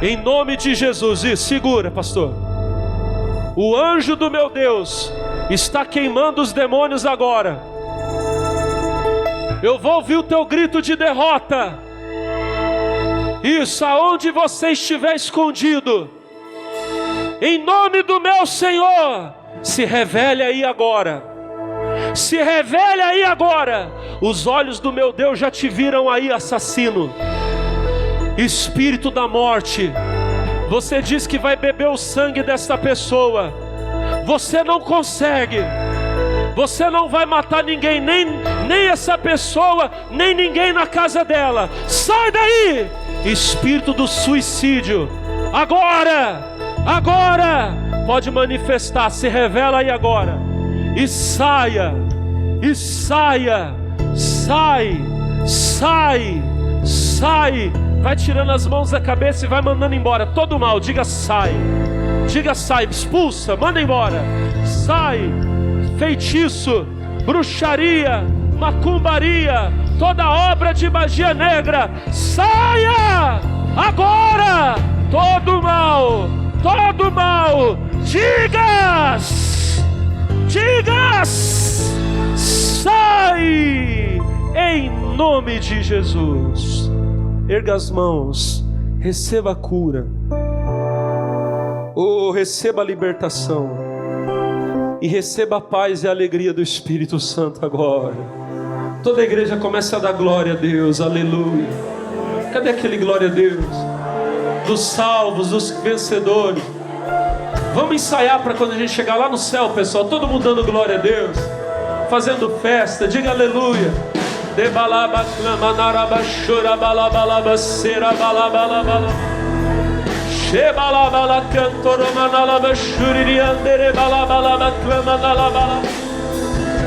Em nome de Jesus. E segura, pastor. O anjo do meu Deus está queimando os demônios agora. Eu vou ouvir o teu grito de derrota. Isso, aonde você estiver escondido, em nome do meu Senhor, se revele aí agora. Se revele aí agora. Os olhos do meu Deus já te viram aí, assassino. Espírito da morte, você diz que vai beber o sangue desta pessoa. Você não consegue. Você não vai matar ninguém, nem essa pessoa, nem ninguém na casa dela. Sai daí, espírito do suicídio. Agora, pode manifestar, se revela aí agora. E saia, sai. Vai tirando as mãos da cabeça e vai mandando embora todo mal. Diga sai, expulsa, manda embora. Sai. Feitiço, bruxaria, macumbaria, toda obra de magia negra, saia agora. Todo mal, digas, sai em nome de Jesus. Erga as mãos, receba a cura, receba a libertação. E receba a paz e a alegria do Espírito Santo agora. Toda a igreja começa a dar glória a Deus, aleluia. Cadê aquele glória a Deus? Dos salvos, dos vencedores. Vamos ensaiar para quando a gente chegar lá no céu, pessoal, todo mundo dando glória a Deus, fazendo festa, diga aleluia. Debalaba clama naraba chora balabalaba sera balabalaba. Shebalabala cantoromanalaba shuririandere balabalaba clamanalaba.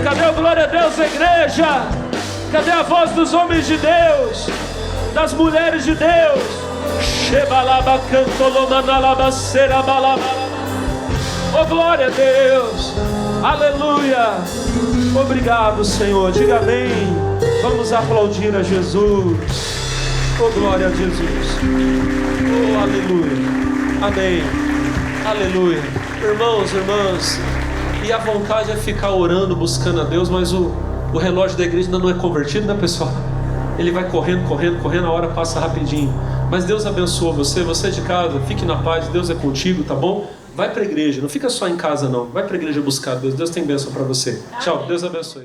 Cadê o glória a Deus, igreja? Cadê a voz dos homens de Deus, das mulheres de Deus? Shebalaba cantolomanalaba sera balabalaba. Oh, glória a Deus, aleluia. Obrigado, Senhor, diga amém. Vamos aplaudir a Jesus. Oh, glória a Jesus. Oh, aleluia. Amém. Aleluia. Irmãos, irmãs, e a vontade é ficar orando, buscando a Deus, mas o relógio da igreja ainda não é convertido, né, pessoal? Ele vai correndo, a hora passa rapidinho. Mas Deus abençoa você de casa, fique na paz, Deus é contigo, tá bom? Vai para a igreja, não fica só em casa não, vai para a igreja buscar Deus, Deus tem bênção para você. Tchau, Deus abençoe.